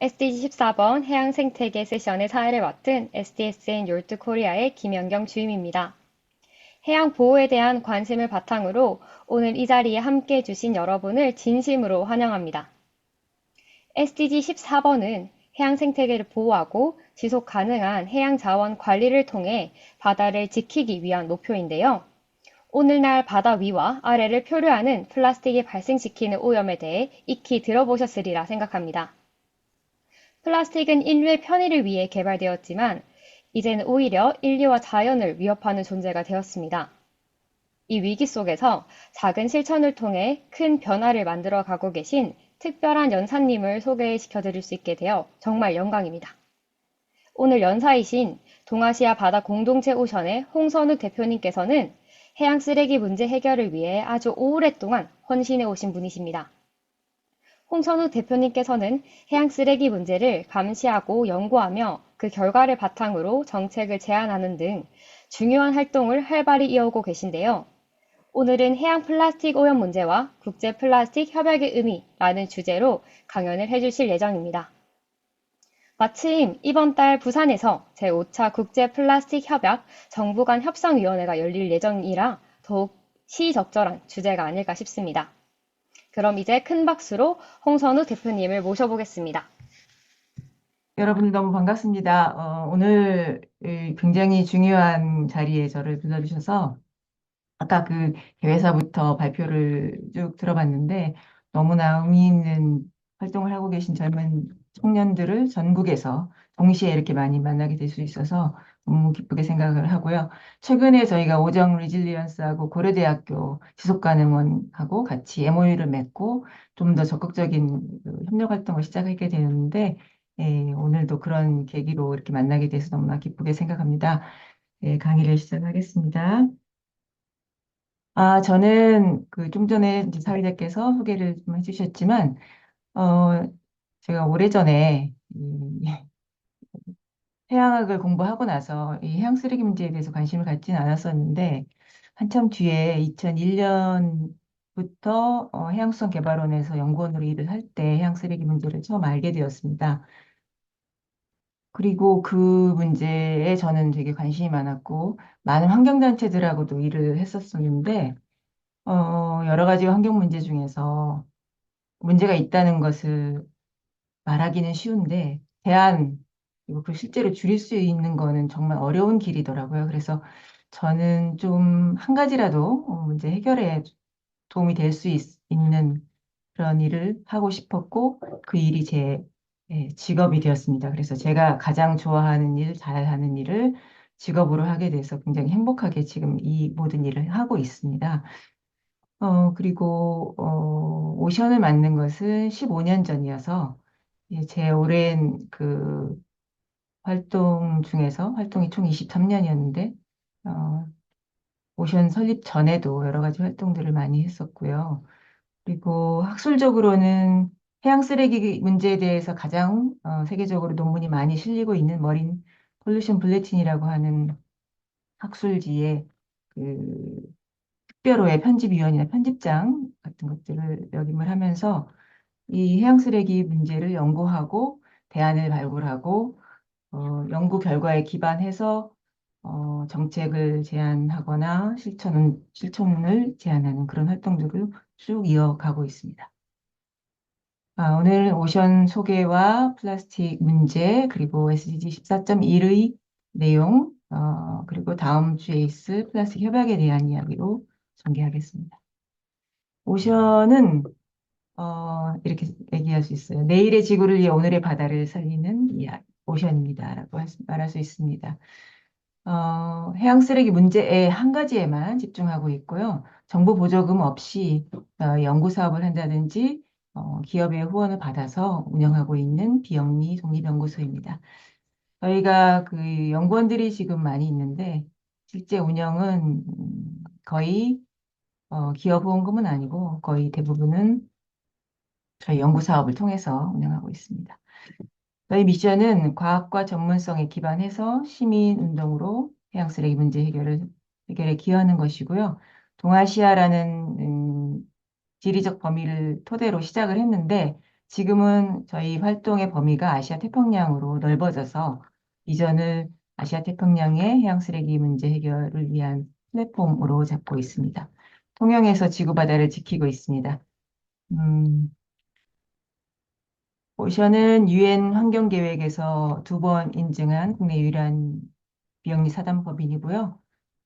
SDG 14번 해양 생태계 세션의 사회를 맡은 SDSN 욜트 코리아의 김연경 주임입니다. 해양 보호에 대한 관심을 바탕으로 오늘 이 자리에 함께 해주신 여러분을 진심으로 환영합니다. SDG 14번은 해양 생태계를 보호하고 지속 가능한 해양 자원 관리를 통해 바다를 지키기 위한 목표인데요. 오늘날 바다 위와 아래를 표류하는 플라스틱이 발생시키는 오염에 대해 익히 들어보셨으리라 생각합니다. 플라스틱은 인류의 편의를 위해 개발되었지만 이제는 오히려 인류와 자연을 위협하는 존재가 되었습니다. 이 위기 속에서 작은 실천을 통해 큰 변화를 만들어 가고 계신 특별한 연사님을 소개시켜 드릴 수 있게 되어 정말 영광입니다. 오늘 연사이신 동아시아 바다 공동체 오션의 홍선욱 대표님께서는 해양 쓰레기 문제 해결을 위해 아주 오랫동안 헌신해 오신 분이십니다. 홍선욱 대표님께서는 해양 쓰레기 문제를 감시하고 연구하며 그 결과를 바탕으로 정책을 제안하는 등 중요한 활동을 활발히 이어오고 계신데요. 오늘은 해양 플라스틱 오염 문제와 국제 플라스틱 협약의 의미라는 주제로 강연을 해주실 예정입니다. 마침 이번 달 부산에서 제5차 국제 플라스틱 협약 정부 간 협상위원회가 열릴 예정이라 더욱 시적절한 주제가 아닐까 싶습니다. 그럼 이제 큰 박수로 홍선우 대표님을 모셔보겠습니다. 여러분 너무 반갑습니다. 오늘 굉장히 중요한 자리에 저를 불러주셔서 아까 그 개회사부터 발표를 쭉 들어봤는데 너무나 의미 있는 활동을 하고 계신 젊은 청년들을 전국에서 동시에 이렇게 많이 만나게 될 수 있어서 너무 기쁘게 생각을 하고요. 최근에 저희가 오정 리질리언스하고 고려대학교 지속가능원하고 같이 MOU를 맺고 좀 더 적극적인 그 협력 활동을 시작하게 되는데 오늘도 그런 계기로 이렇게 만나게 돼서 너무나 기쁘게 생각합니다. 강의를 시작하겠습니다. 저는 그 좀 전에 이제 사회자께서 소개를 좀 해주셨지만, 어, 제가 오래전에 이 해양학을 공부하고 나서 이 해양 쓰레기 문제에 대해서 관심을 갖지는 않았었는데, 한참 뒤에 2001년부터 해양수산개발원에서 연구원으로 일을 할 때 해양 쓰레기 문제를 처음 알게 되었습니다. 그리고 그 문제에 저는 되게 관심이 많았고, 많은 환경단체들하고도 일을 했었었는데, 여러 가지 환경 문제 중에서 문제가 있다는 것을 말하기는 쉬운데, 그리고 그 실제로 줄일 수 있는 거는 정말 어려운 길이더라고요. 그래서 저는 좀 한 가지라도 문제 해결에 도움이 될 수 있는 그런 일을 하고 싶었고, 그 일이 제 직업이 되었습니다. 그래서 제가 가장 좋아하는 일, 잘하는 일을 직업으로 하게 돼서 굉장히 행복하게 지금 이 모든 일을 하고 있습니다. 그리고, 오션을 만든 것은 15년 전이어서, 제 오랜 그 활동 중에서, 활동이 총 23년이었는데, 오션 설립 전에도 여러 가지 활동들을 많이 했었고요. 그리고 학술적으로는 해양 쓰레기 문제에 대해서 가장 세계적으로 논문이 많이 실리고 있는 머린 폴루션 블레틴이라고 하는 학술지에 그 특별호의 편집위원이나 편집장 같은 것들을 역임을 하면서 이 해양 쓰레기 문제를 연구하고 대안을 발굴하고 연구 결과에 기반해서 정책을 제안하거나 실천을 제안하는 그런 활동들을 쭉 이어가고 있습니다. 오늘 오션 소개와 플라스틱 문제, 그리고 SDG 14.1의 내용, 그리고 다음 주에 있을 플라스틱 협약에 대한 이야기로 전개하겠습니다. 오션은 이렇게 얘기할 수 있어요. 내일의 지구를 위해 오늘의 바다를 살리는 오션입니다라고 말할 수 있습니다. 해양 쓰레기 문제의 한 가지에만 집중하고 있고요. 정부 보조금 없이 연구 사업을 한다든지 기업의 후원을 받아서 운영하고 있는 비영리 독립연구소입니다. 저희가 그 연구원들이 지금 많이 있는데 실제 운영은 거의 기업 후원금은 아니고 거의 대부분은 저희 연구 사업을 통해서 운영하고 있습니다. 저희 미션은 과학과 전문성에 기반해서 시민 운동으로 해양 쓰레기 문제 해결에 기여하는 것이고요. 동아시아라는 지리적 범위를 토대로 시작을 했는데 지금은 저희 활동의 범위가 아시아 태평양으로 넓어져서 비전을 아시아 태평양의 해양 쓰레기 문제 해결을 위한 플랫폼으로 잡고 있습니다. 통영에서 지구 바다를 지키고 있습니다. 음, 오션은 유엔 환경계획에서 2번 인증한 국내 유일한 비영리 사단법인이고요.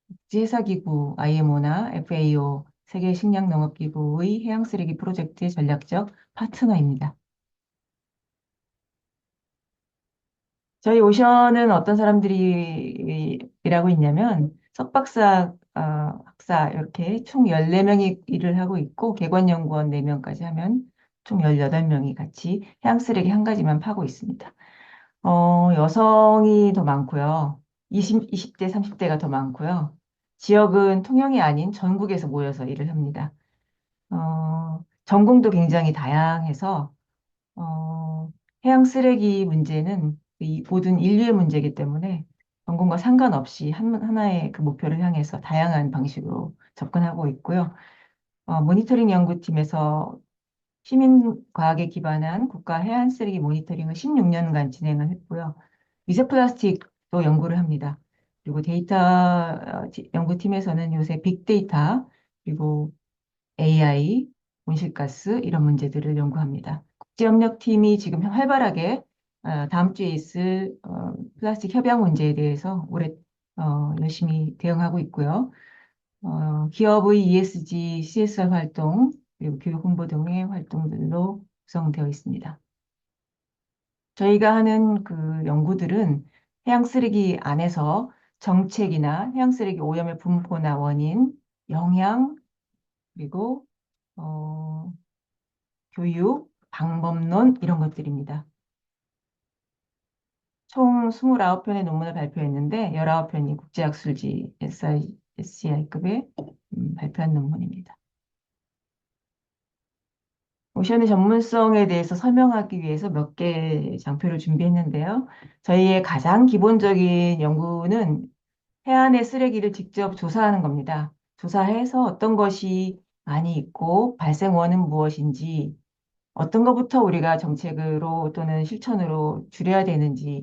국제해사기구 IMO나 FAO, 세계식량농업기구의 해양쓰레기 프로젝트의 전략적 파트너입니다. 저희 오션은 어떤 사람들이 일하고 있냐면 석박사 학사 이렇게 총 14명이 일을 하고 있고 객관연구원 4명까지 하면 총 18명이 같이 해양쓰레기 한 가지만 파고 있습니다. 여성이 더 많고요. 20대, 30대가 더 많고요. 지역은 통영이 아닌 전국에서 모여서 일을 합니다. 전공도 굉장히 다양해서 해양 쓰레기 문제는 이 모든 인류의 문제이기 때문에 전공과 상관없이 하나의 그 목표를 향해서 다양한 방식으로 접근하고 있고요. 모니터링 연구팀에서 시민과학에 기반한 국가 해안 쓰레기 모니터링을 16년간 진행을 했고요. 미세 플라스틱도 연구를 합니다. 그리고 데이터 연구팀에서는 요새 빅데이터, 그리고 AI, 온실가스 이런 문제들을 연구합니다. 국제협력팀이 지금 활발하게 다음 주에 있을 플라스틱 협약 문제에 대해서 올해 열심히 대응하고 있고요. 기업의 ESG, CSR 활동, 그리고 교육 홍보 등의 활동들로 구성되어 있습니다. 저희가 하는 그 연구들은 해양 쓰레기 안에서 정책이나 해양 쓰레기 오염의 분포나 원인, 영향, 그리고 어, 교육, 방법론 이런 것들입니다. 총 29편의 논문을 발표했는데 19편이 국제학술지 SCI급에 발표한 논문입니다. 오션의 전문성에 대해서 설명하기 위해서 몇 개 장표를 준비했는데요. 저희의 가장 기본적인 연구는 해안의 쓰레기를 직접 조사하는 겁니다. 조사해서 어떤 것이 많이 있고 발생 원은 무엇인지 어떤 것부터 우리가 정책으로 또는 실천으로 줄여야 되는지에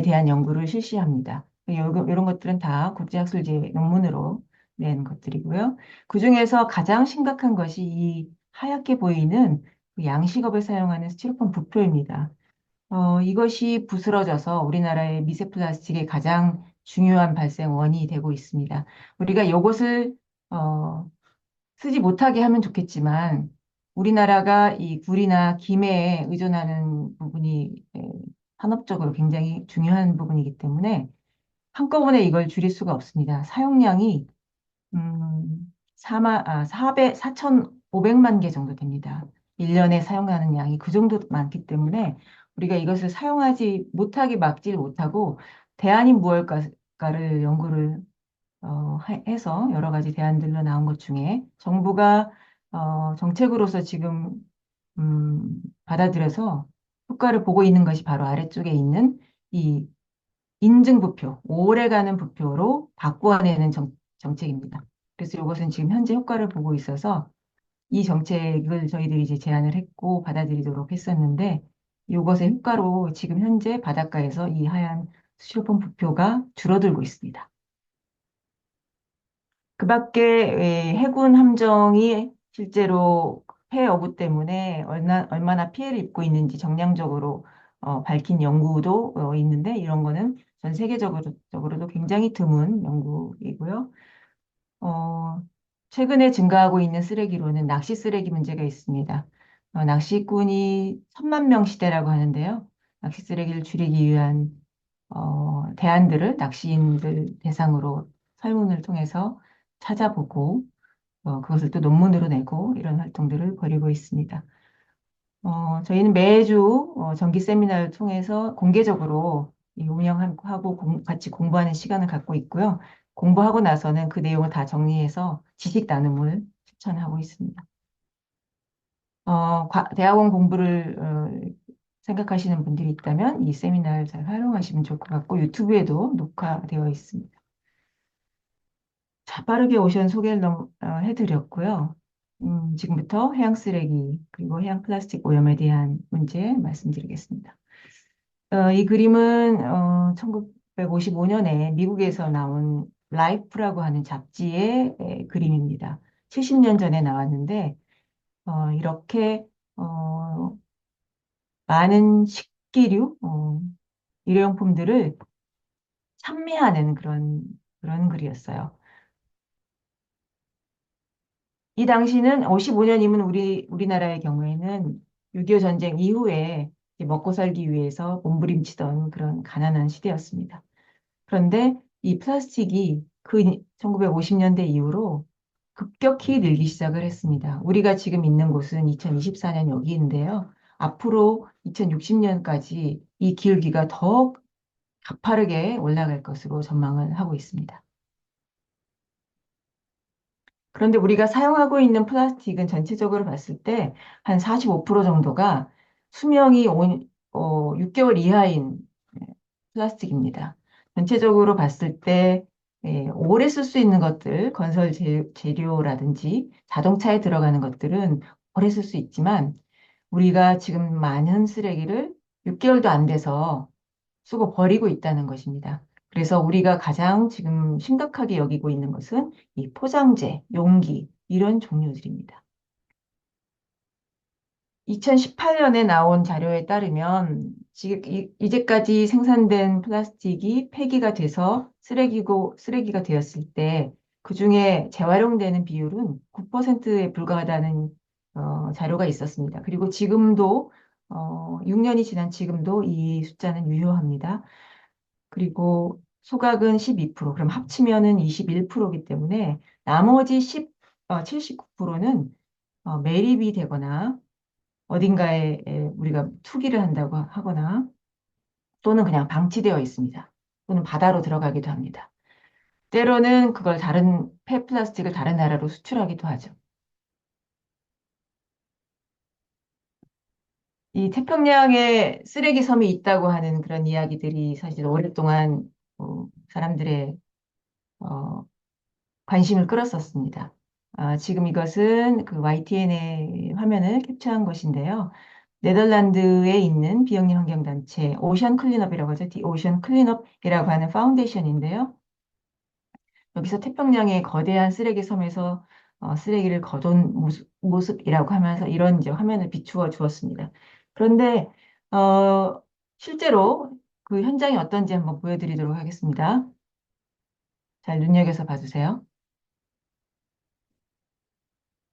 대한 연구를 실시합니다. 이런 것들은 다 국제학술지 논문으로 낸 것들이고요. 그중에서 가장 심각한 것이 이 하얗게 보이는 그 양식업에 사용하는 스티로폼 부표입니다. 이것이 부스러져서 우리나라의 미세 플라스틱의 가장 중요한 발생 원인이 되고 있습니다. 우리가 이것을 어, 쓰지 못하게 하면 좋겠지만 우리나라가 이 굴이나 김해에 의존하는 부분이 산업적으로 굉장히 중요한 부분이기 때문에 한꺼번에 이걸 줄일 수가 없습니다. 사용량이 4,500만 개 정도 됩니다. 1년에 사용하는 양이 그 정도 많기 때문에 우리가 이것을 사용하지 못하게 막지 못하고 대안이 무엇일까를 연구를 해서 여러 가지 대안들로 나온 것 중에 정부가 정책으로서 지금 받아들여서 효과를 보고 있는 것이 바로 아래쪽에 있는 이 인증부표, 오래가는 부표로 바꾸어내는 정책입니다. 그래서 이것은 지금 현재 효과를 보고 있어서 이 정책을 저희들이 이제 제안을 했고 받아들이도록 했었는데 이것의 효과로 지금 현재 바닷가에서 이 하얀 스티로폼 부표가 줄어들고 있습니다. 그 밖에 해군 함정이 실제로 폐어부 때문에 얼마나 피해를 입고 있는지 정량적으로 밝힌 연구도 있는데 이런 거는 전 세계적으로도 굉장히 드문 연구이고요. 어, 최근에 증가하고 있는 쓰레기로는 낚시 쓰레기 문제가 있습니다. 낚시꾼이 1,000만 명 시대라고 하는데요. 낚시 쓰레기를 줄이기 위한 대안들을 낚시인들 대상으로 설문을 통해서 찾아보고 그것을 또 논문으로 내고 이런 활동들을 벌이고 있습니다. 저희는 매주 정기 세미나를 통해서 공개적으로 이 운영하고 같이 공부하는 시간을 갖고 있고요. 공부하고 나서는 그 내용을 다 정리해서 지식 나눔을 실천하고 있습니다. 대학원 공부를 생각하시는 분들이 있다면 이 세미나를 잘 활용하시면 좋을 것 같고 유튜브에도 녹화되어 있습니다. 자, 빠르게 오션 소개를 해드렸고요. 지금부터 해양 쓰레기 그리고 해양 플라스틱 오염에 대한 문제 말씀드리겠습니다. 이 그림은 1955년에 미국에서 나온 라이프라고 하는 잡지의 그림입니다. 70년 전에 나왔는데 이렇게 어, 많은 식기류, 일회용품들을 판매하는 그런 글이었어요. 이 당시는 55년이면 우리나라의 경우에는 6.25 전쟁 이후에 이제 먹고 살기 위해서 몸부림치던 그런 가난한 시대였습니다. 그런데 이 플라스틱이 그 1950년대 이후로 급격히 늘기 시작을 했습니다. 우리가 지금 있는 곳은 2024년 여기인데요. 앞으로 2060년까지 이 기울기가 더 가파르게 올라갈 것으로 전망을 하고 있습니다. 그런데 우리가 사용하고 있는 플라스틱은 전체적으로 봤을 때 한 45% 정도가 수명이 6개월 이하인 플라스틱입니다. 전체적으로 봤을 때 오래 쓸 수 있는 것들, 건설 재료라든지 자동차에 들어가는 것들은 오래 쓸 수 있지만 우리가 지금 많은 쓰레기를 6개월도 안 돼서 쓰고 버리고 있다는 것입니다. 그래서 우리가 가장 지금 심각하게 여기고 있는 것은 이 포장재, 용기, 이런 종류들입니다. 2018년에 나온 자료에 따르면 이제까지 생산된 플라스틱이 폐기가 돼서 쓰레기가 되었을 때 그중에 재활용되는 비율은 9%에 불과하다는 자료가 있었습니다. 그리고 지금도 6년이 지난 지금도 이 숫자는 유효합니다. 그리고 소각은 12%, 그럼 합치면은 21%이기 때문에 나머지 79%는 매립이 되거나 어딘가에 우리가 투기를 한다고 하거나 또는 그냥 방치되어 있습니다. 또는 바다로 들어가기도 합니다. 때로는 그걸 다른 폐플라스틱을 다른 나라로 수출하기도 하죠. 이 태평양에 쓰레기 섬이 있다고 하는 그런 이야기들이 사실 오랫동안 사람들의 어, 관심을 끌었었습니다. 지금 이것은 그 YTN의 화면을 캡처한 것인데요. 네덜란드에 있는 비영리 환경단체 오션 클린업이라고 하죠. 디 오션 클린업이라고 하는 파운데이션인데요. 여기서 태평양의 거대한 쓰레기 섬에서 쓰레기를 거둔 모습이라고 하면서 이런 이제 화면을 비추어 주었습니다. 그런데 실제로 그 현장이 어떤지 한번 보여드리도록 하겠습니다. 잘 눈여겨서 봐주세요.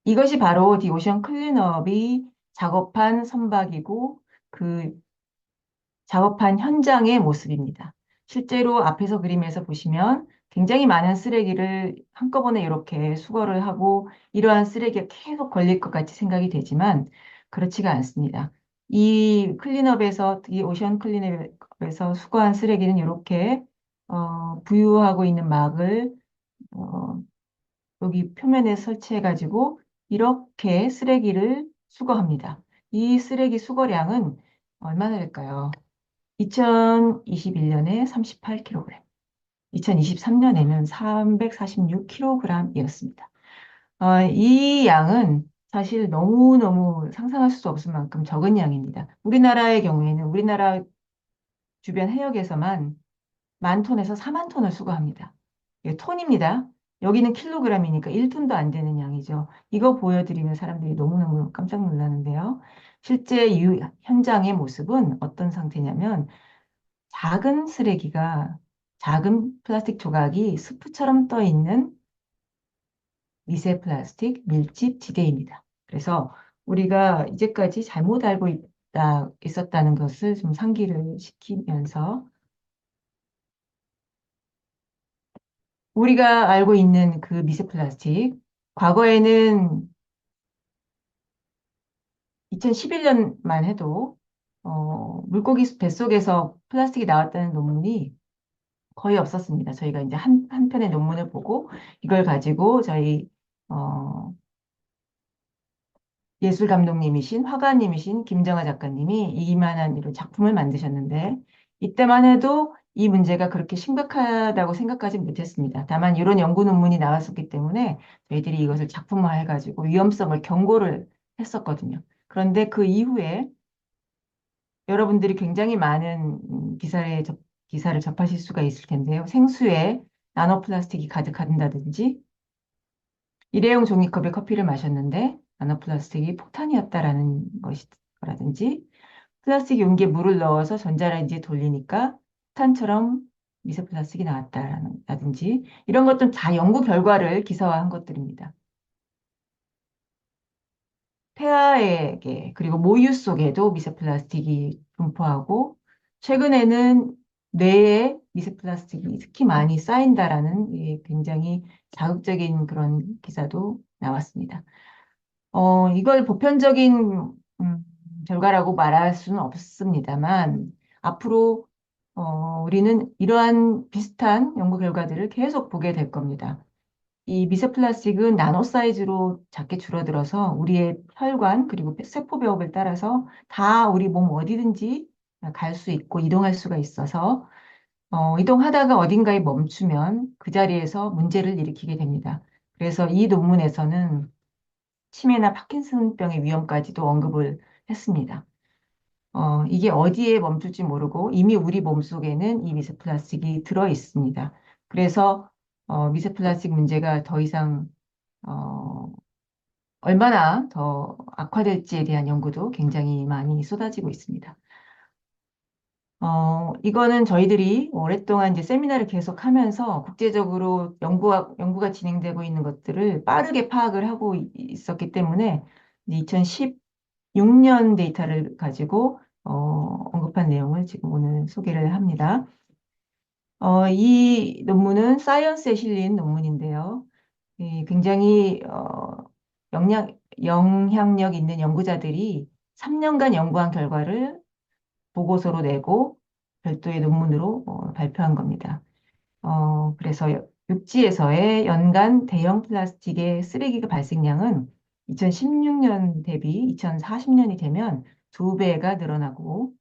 이것이 바로 디 오션 클린업이 작업한 선박이고 그 작업한 현장의 모습입니다. 실제로 앞에서 그림에서 보시면 굉장히 많은 쓰레기를 한꺼번에 이렇게 수거를 하고 이러한 쓰레기가 계속 걸릴 것 같이 생각이 되지만 그렇지가 않습니다. 이 오션 클린업에서 수거한 쓰레기는 이렇게 부유하고 있는 막을 어, 여기 표면에 설치해가지고 이렇게 쓰레기를 수거합니다. 이 쓰레기 수거량은 얼마나 될까요? 2021년에 38kg, 2023년에는 346kg이었습니다. 이 양은 사실 너무너무 상상할 수 없을 만큼 적은 양입니다. 우리나라의 경우에는 우리나라 주변 해역에서만 10,000톤에서 40,000톤을 수거합니다. 이게 톤입니다. 여기는 킬로그램이니까 1톤도 안 되는 양이죠. 이거 보여드리면 사람들이 너무너무 깜짝 놀라는데요. 실제 현장의 모습은 어떤 상태냐면 작은 플라스틱 조각이 스프처럼 떠 있는 미세 플라스틱 밀집 지대입니다. 그래서 우리가 이제까지 잘못 알고 있었다는 것을 좀 상기를 시키면서 우리가 알고 있는 그 미세 플라스틱, 과거에는 2011년만 해도 물고기 뱃속에서 플라스틱이 나왔다는 논문이 거의 없었습니다. 저희가 이제 한 편의 논문을 보고 이걸 가지고 저희 어, 예술 감독님이신 화가님이신 김정아 작가님이 이만한 이런 작품을 만드셨는데 이때만 해도 이 문제가 그렇게 심각하다고 생각하지 못했습니다. 다만 이런 연구 논문이 나왔었기 때문에 저희들이 이것을 작품화해가지고 위험성을 경고를 했었거든요. 그런데 그 이후에 여러분들이 굉장히 많은 기사를 접하실 수가 있을 텐데요. 생수에 나노플라스틱이 가득한다든지 일회용 종이컵에 커피를 마셨는데 나노플라스틱이 폭탄이었다라는 것이라든지 플라스틱 용기에 물을 넣어서 전자레인지에 돌리니까 폭탄처럼 미세 플라스틱이 나왔다라든지 이런 것들은 다 연구 결과를 기사화한 것들입니다. 폐하에게 그리고 모유 속에도 미세 플라스틱이 분포하고 최근에는 뇌에 미세 플라스틱이 특히 많이 쌓인다라는 굉장히 자극적인 그런 기사도 나왔습니다. 이걸 보편적인 결과라고 말할 수는 없습니다만 앞으로 우리는 이러한 비슷한 연구 결과들을 계속 보게 될 겁니다. 이 미세 플라스틱은 나노 사이즈로 작게 줄어들어서 우리의 혈관 그리고 세포벽을 따라서 다 우리 몸 어디든지 갈 수 있고 이동할 수가 있어서 이동하다가 어딘가에 멈추면 그 자리에서 문제를 일으키게 됩니다. 그래서 이 논문에서는 치매나 파킨슨병의 위험까지도 언급을 했습니다. 이게 어디에 멈출지 모르고 이미 우리 몸속에는 이 미세 플라스틱이 들어 있습니다. 그래서 미세 플라스틱 문제가 더 이상 어, 얼마나 더 악화될지에 대한 연구도 굉장히 많이 쏟아지고 있습니다. 이거는 저희들이 오랫동안 이제 세미나를 계속하면서 국제적으로 연구가 진행되고 있는 것들을 빠르게 파악을 하고 있었기 때문에 2016년 데이터를 가지고 언급한 내용을 지금 오늘 소개를 합니다. 이 논문은 사이언스에 실린 논문인데요. 굉장히 영향력 있는 연구자들이 3년간 연구한 결과를 보고서로 내고 별도의 논문으로 발표한 겁니다. 그래서 육지에서의 연간 대형 플라스틱의 쓰레기 발생량은 2016년 대비 2040년이 되면 2배가 늘어나고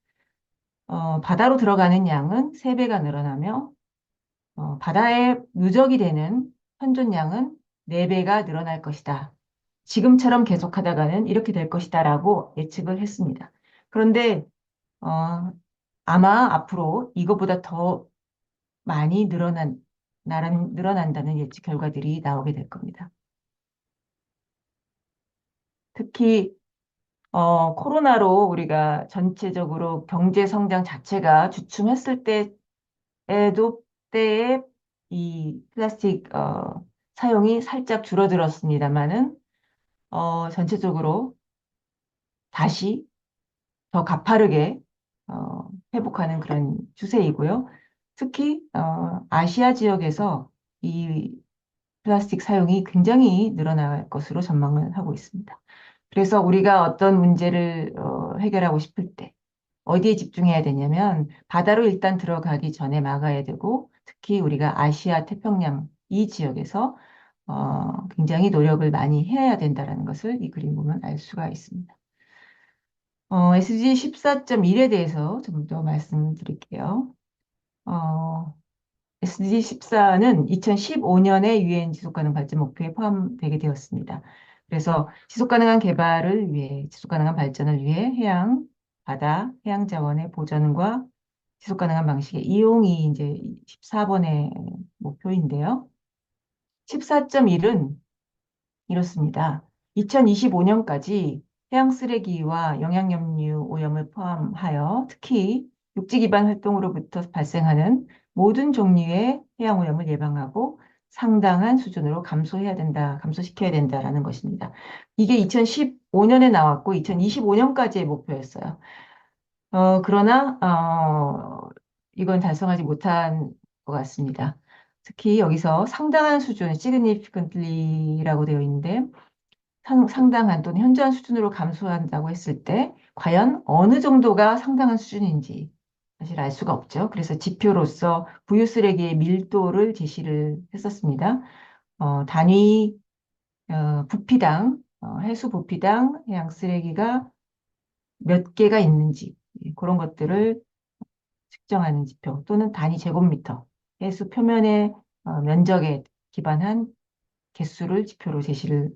바다로 들어가는 양은 3배가 늘어나며 바다에 누적이 되는 현존량은 4배가 늘어날 것이다. 지금처럼 계속하다가는 이렇게 될 것이다라고 예측을 했습니다. 그런데 아마 앞으로 이거보다 더 많이 늘어난다는 예측 결과들이 나오게 될 겁니다. 특히 코로나로 우리가 전체적으로 경제 성장 자체가 주춤했을 때에 이 플라스틱 사용이 살짝 줄어들었습니다만은 전체적으로 다시 더 가파르게 회복하는 그런 추세이고요. 특히 아시아 지역에서 이 플라스틱 사용이 굉장히 늘어날 것으로 전망을 하고 있습니다. 그래서 우리가 어떤 문제를 해결하고 싶을 때 어디에 집중해야 되냐면 바다로 일단 들어가기 전에 막아야 되고 특히 우리가 아시아 태평양 이 지역에서 굉장히 노력을 많이 해야 된다는 것을 이 그림 보면 알 수가 있습니다. SG 14.1에 대해서 좀 더 말씀드릴게요. SDG 14는 2015년에 유엔 지속가능 발전 목표에 포함되게 되었습니다. 그래서 지속가능한 개발을 위해, 지속가능한 발전을 위해 해양, 바다, 해양 자원의 보전과 지속가능한 방식의 이용이 이제 14번의 목표인데요. 14.1은 이렇습니다. 2025년까지 해양 쓰레기와 영양염류 오염을 포함하여 특히 육지 기반 활동으로부터 발생하는 모든 종류의 해양 오염을 예방하고 상당한 수준으로 감소시켜야 된다라는 것입니다. 이게 2015년에 나왔고 2025년까지의 목표였어요. 그러나 이건 달성하지 못한 것 같습니다. 특히 여기서 상당한 수준, significantly라고 되어 있는데 상당한 또는 현저한 수준으로 감소한다고 했을 때 과연 어느 정도가 상당한 수준인지 사실 알 수가 없죠. 그래서 지표로서 부유 쓰레기의 밀도를 제시를 했었습니다. 단위 부피당 해수 부피당 해양 쓰레기가 몇 개가 있는지 그런 것들을 측정하는 지표 또는 단위 제곱미터, 해수 표면의 면적에 기반한 개수를 지표로 제시를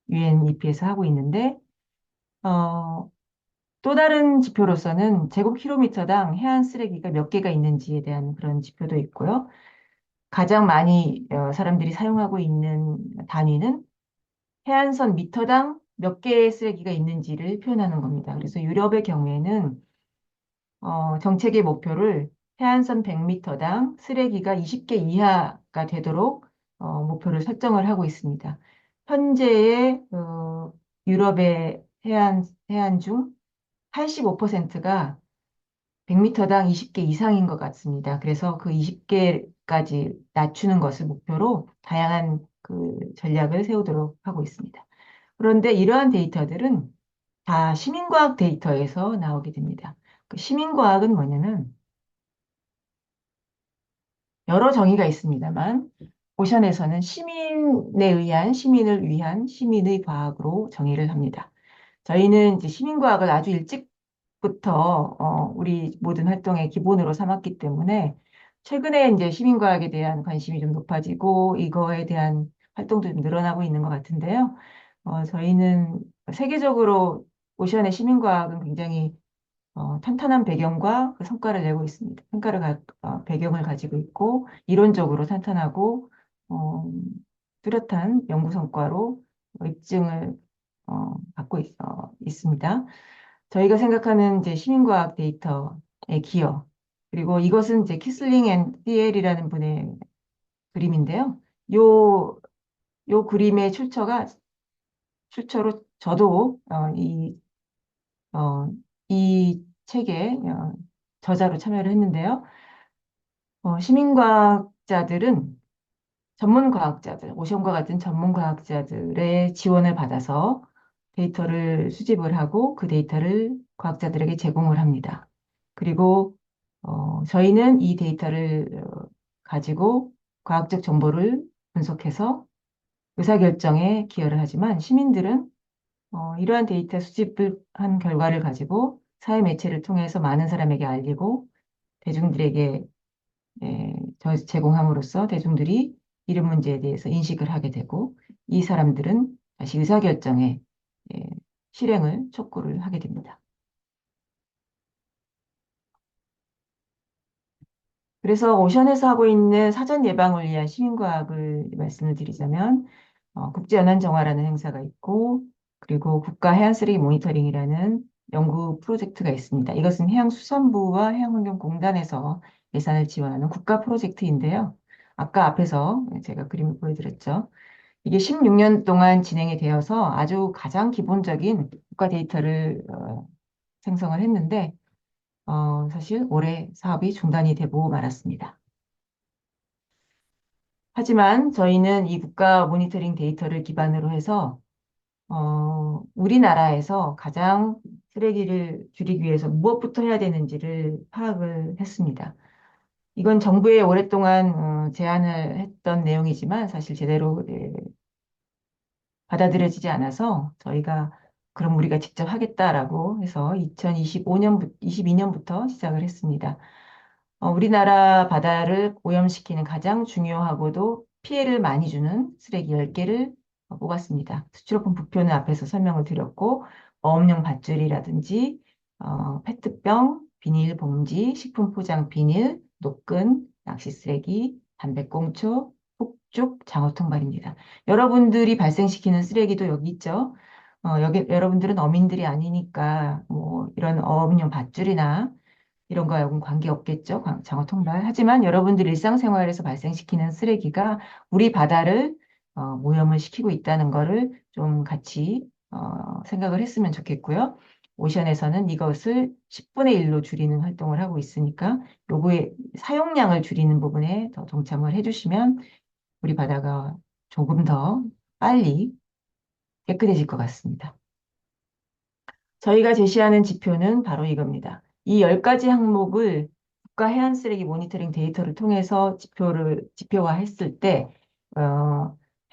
UNEP에서 하고 있는데, 어, 또 다른 지표로서는 제곱킬로미터당 해안 쓰레기가 몇 개가 있는지에 대한 그런 지표도 있고요. 가장 많이 사람들이 사용하고 있는 단위는 해안선 미터당 몇 개의 쓰레기가 있는지를 표현하는 겁니다. 그래서 유럽의 경우에는 정책의 목표를 해안선 100m당 쓰레기가 20개 이하가 되도록 목표를 설정을 하고 있습니다. 현재의 유럽의 해안 중 85%가 100m당 20개 이상인 것 같습니다. 그래서 그 20개까지 낮추는 것을 목표로 다양한 그 전략을 세우도록 하고 있습니다. 그런데 이러한 데이터들은 다 시민과학 데이터에서 나오게 됩니다. 그 시민과학은 뭐냐면 여러 정의가 있습니다만 오션에서는 시민을 위한 시민의 과학으로 정의를 합니다. 저희는 이제 시민과학을 아주 일찍부터 우리 모든 활동의 기본으로 삼았기 때문에 최근에 이제 시민과학에 대한 관심이 좀 높아지고 이거에 대한 활동도 좀 늘어나고 있는 것 같은데요. 저희는 세계적으로 오션의 시민과학은 굉장히 탄탄한 배경과 그 성과를 내고 있습니다. 배경을 가지고 있고 이론적으로 탄탄하고 어, 뚜렷한 연구 성과로 입증을 있습니다. 저희가 생각하는 이제 시민과학 데이터의 기여 그리고 이것은 이제 키슬링 앤 티엘이라는 분의 그림인데요. 요, 요 그림의 출처로 저도 어, 이 책에 저자로 참여를 했는데요. 시민과학자들은 오션과 같은 전문과학자들의 지원을 받아서 데이터를 수집을 하고 그 데이터를 과학자들에게 제공을 합니다. 그리고 저희는 이 데이터를 가지고 과학적 정보를 분석해서 의사결정에 기여를 하지만 시민들은 이러한 데이터 수집을 한 결과를 가지고 사회 매체를 통해서 많은 사람에게 알리고 대중들에게 제공함으로써 대중들이 이런 문제에 대해서 인식을 하게 되고 이 사람들은 다시 의사결정에 예, 실행을 촉구를 하게 됩니다. 그래서 오션에서 하고 있는 사전 예방을 위한 시민과학을 말씀을 드리자면 국제연안정화라는 행사가 있고 그리고 국가해안쓰레기 모니터링이라는 연구 프로젝트가 있습니다. 이것은 해양수산부와 해양환경공단에서 예산을 지원하는 국가 프로젝트인데요. 아까 앞에서 제가 그림을 보여드렸죠. 이게 16년 동안 진행이 되어서 아주 가장 기본적인 국가 데이터를 생성을 했는데 사실 올해 사업이 중단이 되고 말았습니다. 하지만 저희는 이 국가 모니터링 데이터를 기반으로 해서 우리나라에서 가장 쓰레기를 줄이기 위해서 무엇부터 해야 되는지를 파악을 했습니다. 이건 정부에 오랫동안 제안을 했던 내용이지만 사실 제대로 받아들여지지 않아서 저희가 그럼 우리가 직접 하겠다라고 해서 22년부터 시작을 했습니다. 우리나라 바다를 오염시키는 가장 중요하고도 피해를 많이 주는 쓰레기 10개를 뽑았습니다. 스티로폼 부표는 앞에서 설명을 드렸고, 어업용 밧줄이라든지, 페트병, 비닐봉지, 식품 포장 비닐, 노끈, 낚시 쓰레기, 담배꽁초, 폭죽, 장어통발입니다. 여러분들이 발생시키는 쓰레기도 여기 있죠. 여러분들은 어민들이 아니니까, 뭐, 이런 어업용 밧줄이나 이런 거하고는 관계없겠죠. 장어 통발. 하지만 여러분들 일상생활에서 발생시키는 쓰레기가 우리 바다를 오염을 시키고 있다는 거를 좀 같이 생각을 했으면 좋겠고요. 오션에서는 이것을 10분의 1로 줄이는 활동을 하고 있으니까 요거의 사용량을 줄이는 부분에 더 동참을 해주시면 우리 바다가 조금 더 빨리 깨끗해질 것 같습니다. 저희가 제시하는 지표는 바로 이겁니다. 이 10가지 항목을 국가 해안 쓰레기 모니터링 데이터를 통해서 지표화했을 때,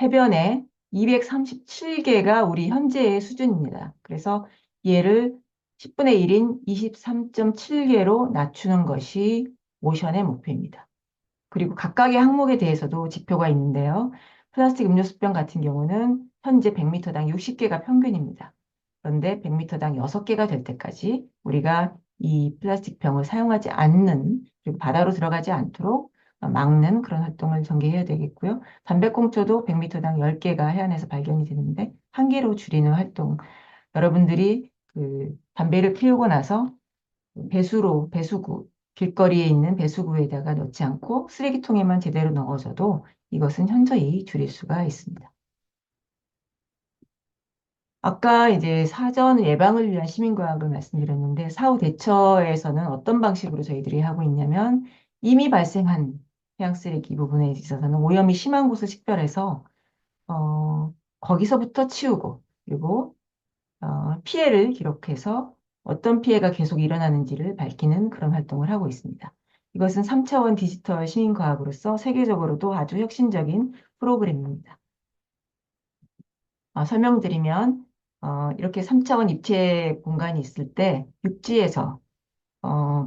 해변에 237개가 우리 현재의 수준입니다. 그래서 얘를 10분의 1인 23.7개로 낮추는 것이 오션의 목표입니다. 그리고 각각의 항목에 대해서도 지표가 있는데요. 플라스틱 음료수병 같은 경우는 현재 100m당 60개가 평균입니다. 그런데 100m당 6개가 될 때까지 우리가 이 플라스틱 병을 사용하지 않는, 그리고 바다로 들어가지 않도록 막는 그런 활동을 전개해야 되겠고요. 담배꽁초도 100m당 10개가 해안에서 발견이 되는데 한 개로 줄이는 활동. 여러분들이 그 담배를 피우고 나서 배수구, 길거리에 있는 배수구에다가 넣지 않고 쓰레기통에만 제대로 넣어줘도 이것은 현저히 줄일 수가 있습니다. 아까 이제 사전 예방을 위한 시민과학을 말씀드렸는데 사후 대처에서는 어떤 방식으로 저희들이 하고 있냐면 이미 발생한 해양 쓰레기 부분에 있어서는 오염이 심한 곳을 식별해서 거기서부터 치우고 그리고 피해를 기록해서 어떤 피해가 계속 일어나는지를 밝히는 그런 활동을 하고 있습니다. 이것은 3차원 디지털 시민과학으로서 세계적으로도 아주 혁신적인 프로그램입니다. 설명드리면 이렇게 3차원 입체 공간이 있을 때 육지에서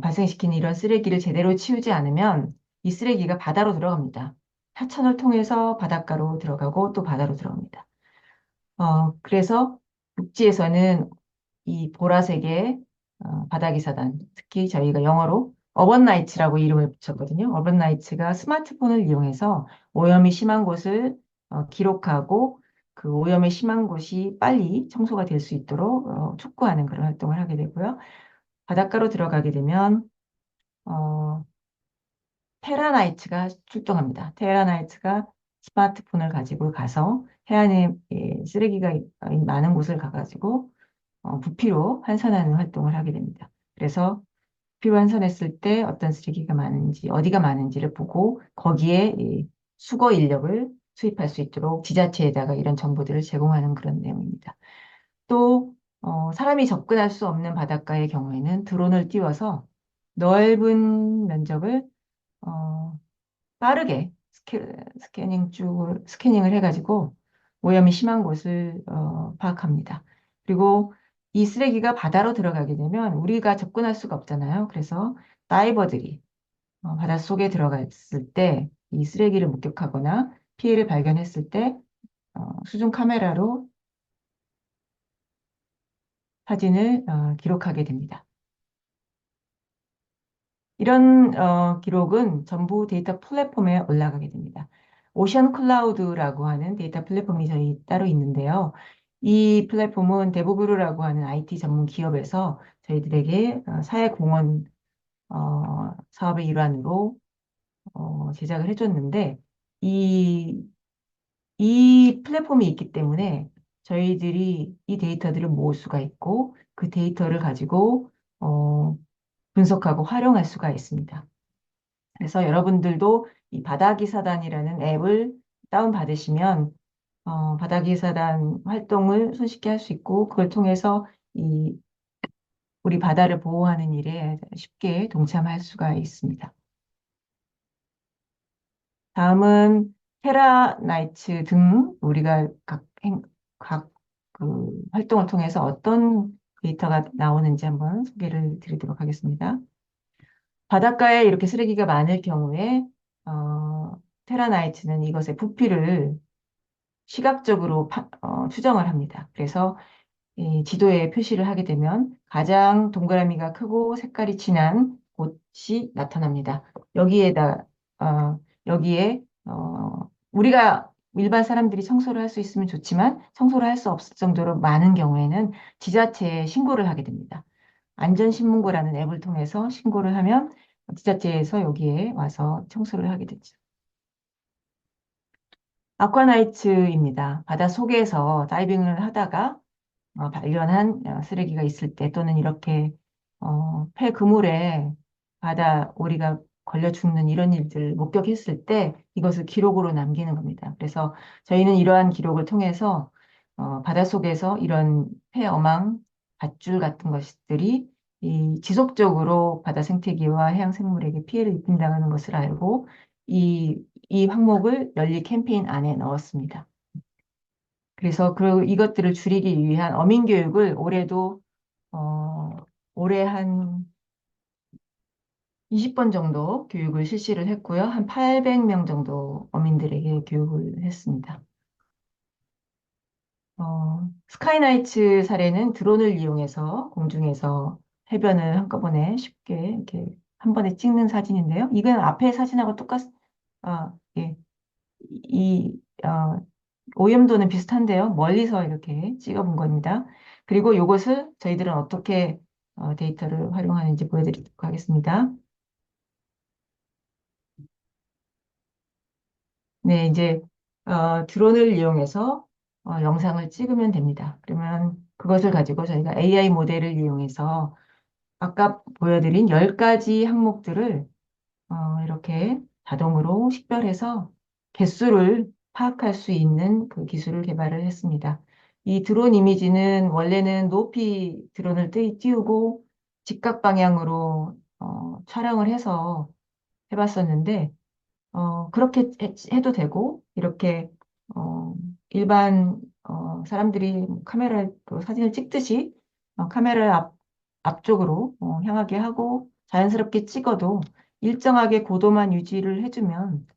발생시키는 이런 쓰레기를 제대로 치우지 않으면 이 쓰레기가 바다로 들어갑니다. 하천을 통해서 바닷가로 들어가고 또 바다로 들어갑니다. 그래서 육지에서는 이 보라색의 바다기사단, 특히 저희가 영어로 어번나이츠라고 이름을 붙였거든요. 어번나이츠가 스마트폰을 이용해서 오염이 심한 곳을 기록하고 그 오염이 심한 곳이 빨리 청소가 될 수 있도록 촉구하는 그런 활동을 하게 되고요. 바닷가로 들어가게 되면 어, 테라나이츠가 출동합니다. 테라나이츠가 스마트폰을 가지고 가서 해안에 쓰레기가 많은 곳을 가가지고 부피로 환산하는 활동을 하게 됩니다. 그래서 부피로 환산했을 때 어떤 쓰레기가 많은지, 어디가 많은지를 보고 거기에 이 수거 인력을 수입할 수 있도록 지자체에다가 이런 정보들을 제공하는 그런 내용입니다. 또 사람이 접근할 수 없는 바닷가의 경우에는 드론을 띄워서 넓은 면적을 어, 빠르게 스캐닝을 해가지고 오염이 심한 곳을 파악합니다. 그리고 이 쓰레기가 바다로 들어가게 되면 우리가 접근할 수가 없잖아요. 그래서 다이버들이 바닷속에 들어갔을 때 이 쓰레기를 목격하거나 피해를 발견했을 때 수중 카메라로 사진을 기록하게 됩니다. 이런 기록은 전부 데이터 플랫폼에 올라가게 됩니다. 오션 클라우드라고 하는 데이터 플랫폼이 저희 따로 있는데요. 이 플랫폼은 데브브루라고 하는 IT 전문 기업에서 저희들에게 사회공헌 사업의 일환으로 제작을 해줬는데 이, 이 플랫폼이 있기 때문에 저희들이 이 데이터들을 모을 수가 있고 그 데이터를 가지고 분석하고 활용할 수가 있습니다. 그래서 여러분들도 이 바다기사단이라는 앱을 다운받으시면 바다기사단 활동을 손쉽게 할 수 있고 그걸 통해서 이 우리 바다를 보호하는 일에 쉽게 동참할 수가 있습니다. 다음은 테라나이츠 등 우리가 각 활동을 통해서 어떤 데이터가 나오는지 한번 소개를 드리도록 하겠습니다. 바닷가에 이렇게 쓰레기가 많을 경우에 테라나이트는 이것의 부피를 시각적으로 추정을 합니다. 그래서 이 지도에 표시를 하게 되면 가장 동그라미가 크고 색깔이 진한 곳이 나타납니다. 여기에다 여기에 우리가 일반 사람들이 청소를 할 수 있으면 좋지만 청소를 할 수 없을 정도로 많은 경우에는 지자체에 신고를 하게 됩니다. 안전신문고라는 앱을 통해서 신고를 하면 지자체에서 여기에 와서 청소를 하게 되죠. 아쿠아나이츠입니다. 바다 속에서 다이빙을 하다가 발견한 쓰레기가 있을 때 또는 이렇게 폐그물에 바다 오리가 걸려 죽는 이런 일들을 목격했을 때 이것을 기록으로 남기는 겁니다. 그래서 저희는 이러한 기록을 통해서 바닷속에서 이런 폐어망, 밧줄 같은 것들이 이 지속적으로 바다 생태계와 해양 생물에게 피해를 입힌다는 것을 알고 이 항목을 널리 캠페인 안에 넣었습니다. 그래서 이것들을 줄이기 위한 어민 교육을 올해도 어, 올해 한 20번 정도 교육을 실시를 했고요. 한 800명 정도 어민들에게 교육을 했습니다. 스카이나이츠 사례는 드론을 이용해서 공중에서 해변을 한꺼번에 쉽게 이렇게 한 번에 찍는 사진인데요. 이건 앞에 사진하고 예, 이, 어, 오염도는 비슷한데요. 멀리서 이렇게 찍어본 겁니다. 그리고 이것을 저희들은 어떻게 데이터를 활용하는지 보여드리도록 하겠습니다. 네, 이제 드론을 이용해서 영상을 찍으면 됩니다. 그러면 그것을 가지고 저희가 AI 모델을 이용해서 아까 보여드린 10가지 항목들을 이렇게 자동으로 식별해서 개수를 파악할 수 있는 그 기술을 개발을 했습니다. 이 드론 이미지는 원래는 높이 드론을 띄우고 직각 방향으로 촬영을 해서 해봤었는데 그렇게 해도 되고, 이렇게, 어, 일반, 사람들이 카메라, 그 사진을 찍듯이, 카메라를 앞쪽으로, 향하게 하고, 자연스럽게 찍어도 일정하게 고도만 유지를 해주면,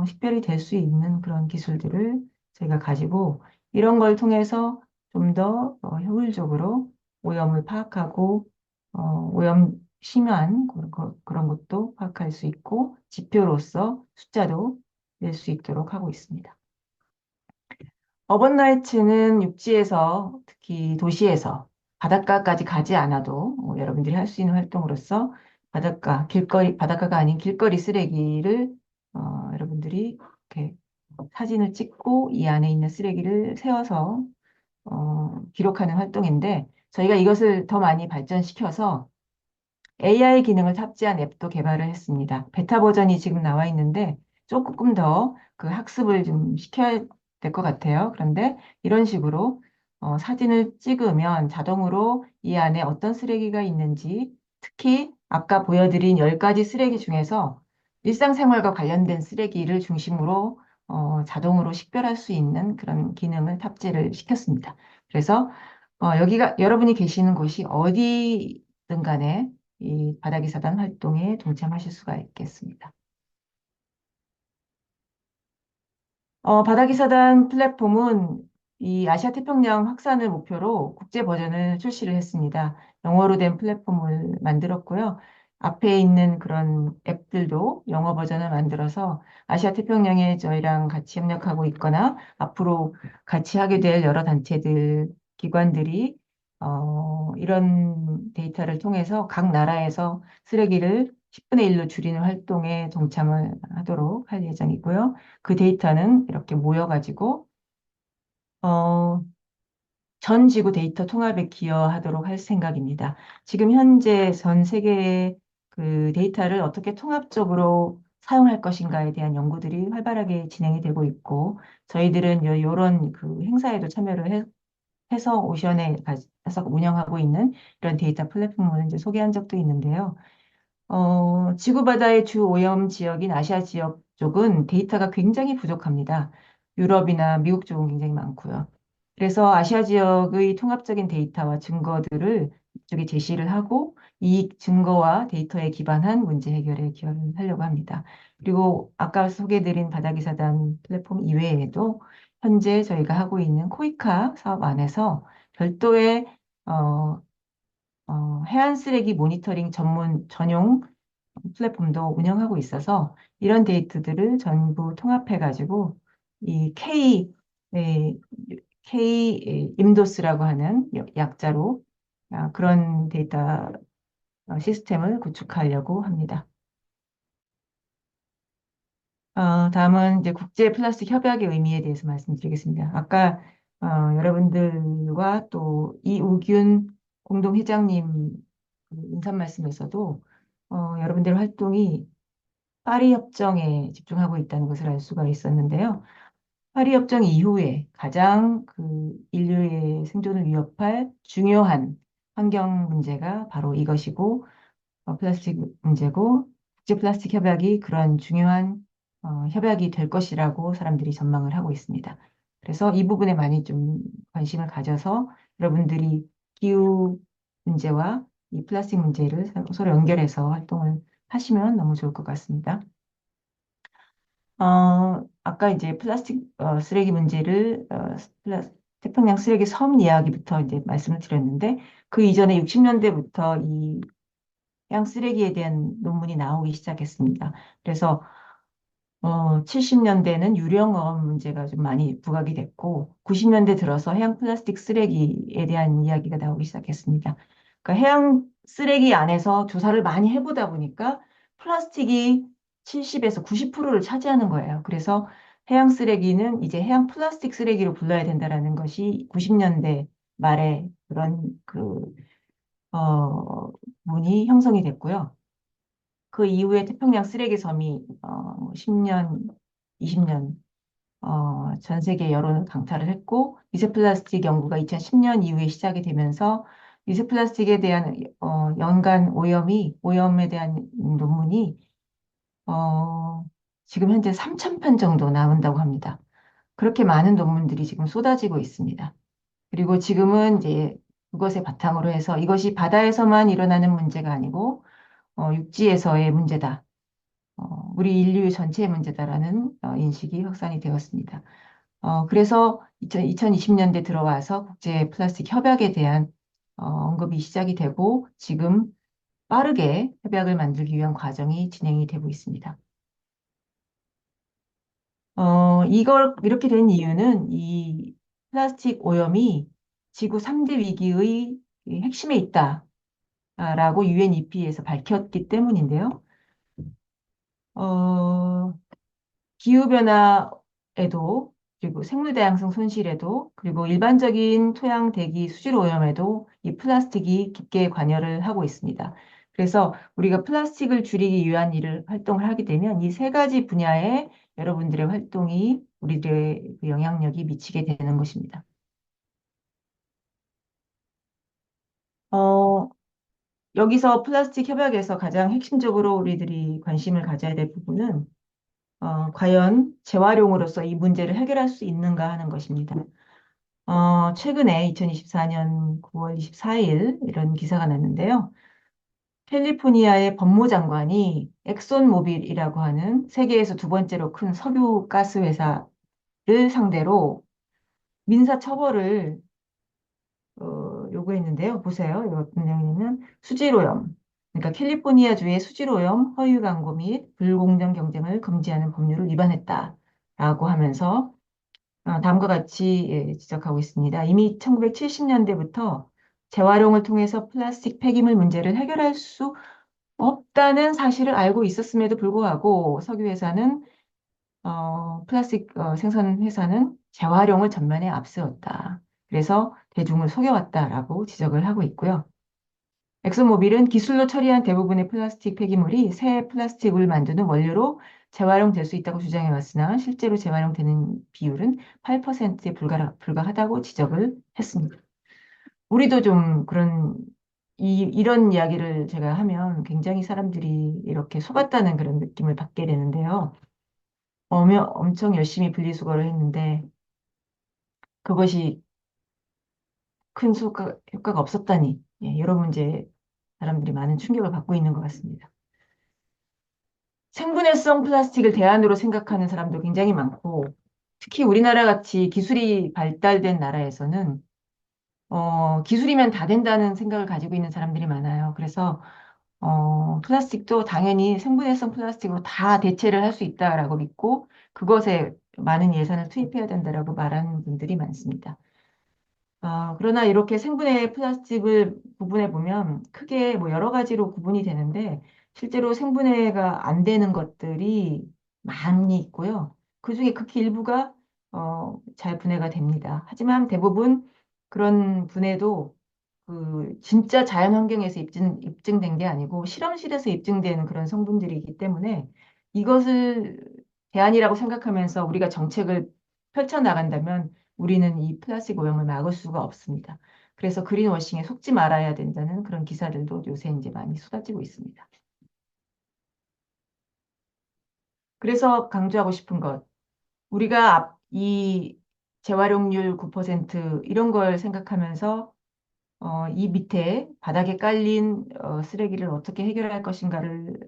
식별이 될 수 있는 그런 기술들을 저희가 가지고, 이런 걸 통해서 좀 더 효율적으로 오염을 파악하고, 오염 심한 그런 것도 파악할 수 있고, 지표로서 숫자도 낼 수 있도록 하고 있습니다. 어번라이츠는 육지에서, 특히 도시에서 바닷가까지 가지 않아도 여러분들이 할 수 있는 활동으로서 바닷가가 아닌 길거리 쓰레기를 여러분들이 이렇게 사진을 찍고 이 안에 있는 쓰레기를 세워서 기록하는 활동인데, 저희가 이것을 더 많이 발전시켜서 AI 기능을 탑재한 앱도 개발을 했습니다. 베타 버전이 지금 나와 있는데 조금 더 그 학습을 좀 시켜야 될 것 같아요. 그런데 이런 식으로 사진을 찍으면 자동으로 이 안에 어떤 쓰레기가 있는지, 특히 아까 보여드린 10가지 쓰레기 중에서 일상생활과 관련된 쓰레기를 중심으로 자동으로 식별할 수 있는 그런 기능을 탑재를 시켰습니다. 그래서 여기가 여러분이 계시는 곳이 어디든 간에 이 바다기 사단 활동에 동참하실 수가 있겠습니다. 바다기 사단 플랫폼은 이 아시아 태평양 확산을 목표로 국제 버전을 출시를 했습니다. 영어로 된 플랫폼을 만들었고요. 앞에 있는 그런 앱들도 영어 버전을 만들어서 아시아 태평양에 저희랑 같이 협력하고 있거나 앞으로 같이 하게 될 여러 단체들, 기관들이 이런 데이터를 통해서 각 나라에서 쓰레기를 10분의 1로 줄이는 활동에 동참을 하도록 할 예정이고요. 그 데이터는 이렇게 모여가지고, 어, 전 지구 데이터 통합에 기여하도록 할 생각입니다. 지금 현재 전 세계의 그 데이터를 어떻게 통합적으로 사용할 것인가에 대한 연구들이 활발하게 진행이 되고 있고, 저희들은 이런 그 행사에도 참여를 해서 오션에 가서 운영하고 있는 이런 데이터 플랫폼을 이제 소개한 적도 있는데요. 지구 바다의 주 오염 지역인 아시아 지역 쪽은 데이터가 굉장히 부족합니다. 유럽이나 미국 쪽은 굉장히 많고요. 그래서 아시아 지역의 통합적인 데이터와 증거들을 이쪽에 제시를 하고 이 증거와 데이터에 기반한 문제 해결에 기여를 하려고 합니다. 그리고 아까 소개드린 바다기사단 플랫폼 이외에도 현재 저희가 하고 있는 코이카 사업 안에서 별도의 어, 해안 쓰레기 모니터링 전용 플랫폼도 운영하고 있어서 이런 데이터들을 전부 통합해가지고 이 임도스라고 하는 약자로 그런 데이터 시스템을 구축하려고 합니다. 다음은 이제 국제 플라스틱 협약의 의미에 대해서 말씀드리겠습니다. 아까 여러분들과 또 이우균 공동회장님 그 인사 말씀에서도 여러분들의 활동이 파리 협정에 집중하고 있다는 것을 알 수가 있었는데요. 파리 협정 이후에 가장 그 인류의 생존을 위협할 중요한 환경 문제가 바로 이것이고 플라스틱 문제고 국제 플라스틱 협약이 그런 중요한 협약이 될 것이라고 사람들이 전망을 하고 있습니다. 그래서 이 부분에 많이 좀 관심을 가져서 여러분들이 기후 문제와 이 플라스틱 문제를 서로 연결해서 활동을 하시면 너무 좋을 것 같습니다. 아까 이제 플라스틱 쓰레기 문제를 태평양 쓰레기 섬 이야기부터 이제 말씀을 드렸는데 그 이전에 60년대부터 이 해양 쓰레기에 대한 논문이 나오기 시작했습니다. 그래서 70년대는 유령어업 문제가 좀 많이 부각이 됐고, 90년대 들어서 해양 플라스틱 쓰레기에 대한 이야기가 나오기 시작했습니다. 그러니까 해양 쓰레기 안에서 조사를 많이 해보다 보니까 플라스틱이 70에서 90%를 차지하는 거예요. 그래서 해양 쓰레기는 이제 해양 플라스틱 쓰레기로 불러야 된다라는 것이 90년대 말에 그런 문이 형성이 됐고요. 그 이후에 태평양 쓰레기 섬이 10년, 20년 전 세계 여론을 강타를 했고 미세 플라스틱 연구가 2010년 이후에 시작이 되면서 미세 플라스틱에 대한 연간 오염에 대한 논문이 어, 지금 현재 3,000편 정도 나온다고 합니다. 그렇게 많은 논문들이 지금 쏟아지고 있습니다. 그리고 지금은 이제 그것에 바탕으로 해서 이것이 바다에서만 일어나는 문제가 아니고 육지에서의 문제다. 우리 인류 전체의 문제다라는 인식이 확산이 되었습니다. 그래서 2020년대 들어와서 국제 플라스틱 협약에 대한 언급이 시작이 되고 지금 빠르게 협약을 만들기 위한 과정이 진행이 되고 있습니다. 이걸 이렇게 된 이유는 이 플라스틱 오염이 지구 3대 위기의 이 핵심에 있다라고 UN EP에서 밝혔기 때문인데요. 어, 기후변화에도, 그리고 생물다양성 손실에도, 그리고 일반적인 토양, 대기, 수질 오염에도 이 플라스틱이 깊게 관여를 하고 있습니다. 그래서 우리가 플라스틱을 줄이기 위한 활동을 하게 되면 이 세 가지 분야에 여러분들의 활동이 우리들의 그 영향력이 미치게 되는 것입니다. 어, 여기서 플라스틱 협약에서 가장 핵심적으로 우리들이 관심을 가져야 될 부분은 과연 재활용으로서 이 문제를 해결할 수 있는가 하는 것입니다. 최근에 2024년 9월 24일 이런 기사가 났는데요. 캘리포니아의 법무장관이 엑손모빌이라고 하는 세계에서 두 번째로 큰 석유 가스 회사를 상대로 민사 처벌을 요구했는데요. 보세요. 이거 어떤 내용이냐면 수질오염. 그러니까 캘리포니아주의 수질오염, 허위 광고 및 불공정 경쟁을 금지하는 법률을 위반했다라고 하면서 다음과 같이 지적하고 있습니다. 이미 1970년대부터 재활용을 통해서 플라스틱 폐기물 문제를 해결할 수 없다는 사실을 알고 있었음에도 불구하고 석유회사는 플라스틱 생산 회사는 재활용을 전면에 앞세웠다. 그래서 대중을 속여왔다라고 지적을 하고 있고요. 엑소모빌은 기술로 처리한 대부분의 플라스틱 폐기물이 새 플라스틱을 만드는 원료로 재활용될 수 있다고 주장해 왔으나 실제로 재활용되는 비율은 8%에 불과하다고 지적을 했습니다. 우리도 좀 이런 이야기를 제가 하면 굉장히 사람들이 이렇게 속았다는 그런 느낌을 받게 되는데요. 엄청 열심히 분리수거를 했는데 그것이 큰 효과가 없었다니 여러 문제에 사람들이 많은 충격을 받고 있는 것 같습니다. 생분해성 플라스틱을 대안으로 생각하는 사람도 굉장히 많고 특히 우리나라 같이 기술이 발달된 나라에서는 기술이면 다 된다는 생각을 가지고 있는 사람들이 많아요. 그래서 플라스틱도 당연히 생분해성 플라스틱으로 다 대체를 할 수 있다라고 믿고 그것에 많은 예산을 투입해야 된다라고 말하는 분들이 많습니다. 그러나 이렇게 생분해 플라스틱을 구분해 보면 크게 뭐 여러 가지로 구분이 되는데 실제로 생분해가 안 되는 것들이 많이 있고요. 그중에 극히 일부가 잘 분해가 됩니다. 하지만 대부분 그런 분해도 진짜 자연 환경에서 입증된 게 아니고 실험실에서 입증된 그런 성분들이기 때문에 이것을 대안이라고 생각하면서 우리가 정책을 펼쳐나간다면 우리는 이 플라스틱 오염을 막을 수가 없습니다. 그래서 그린워싱에 속지 말아야 된다는 그런 기사들도 요새 이제 많이 쏟아지고 있습니다. 그래서 강조하고 싶은 것, 우리가 이 재활용률 9% 이런 걸 생각하면서 이 밑에 바닥에 깔린 쓰레기를 어떻게 해결할 것인가를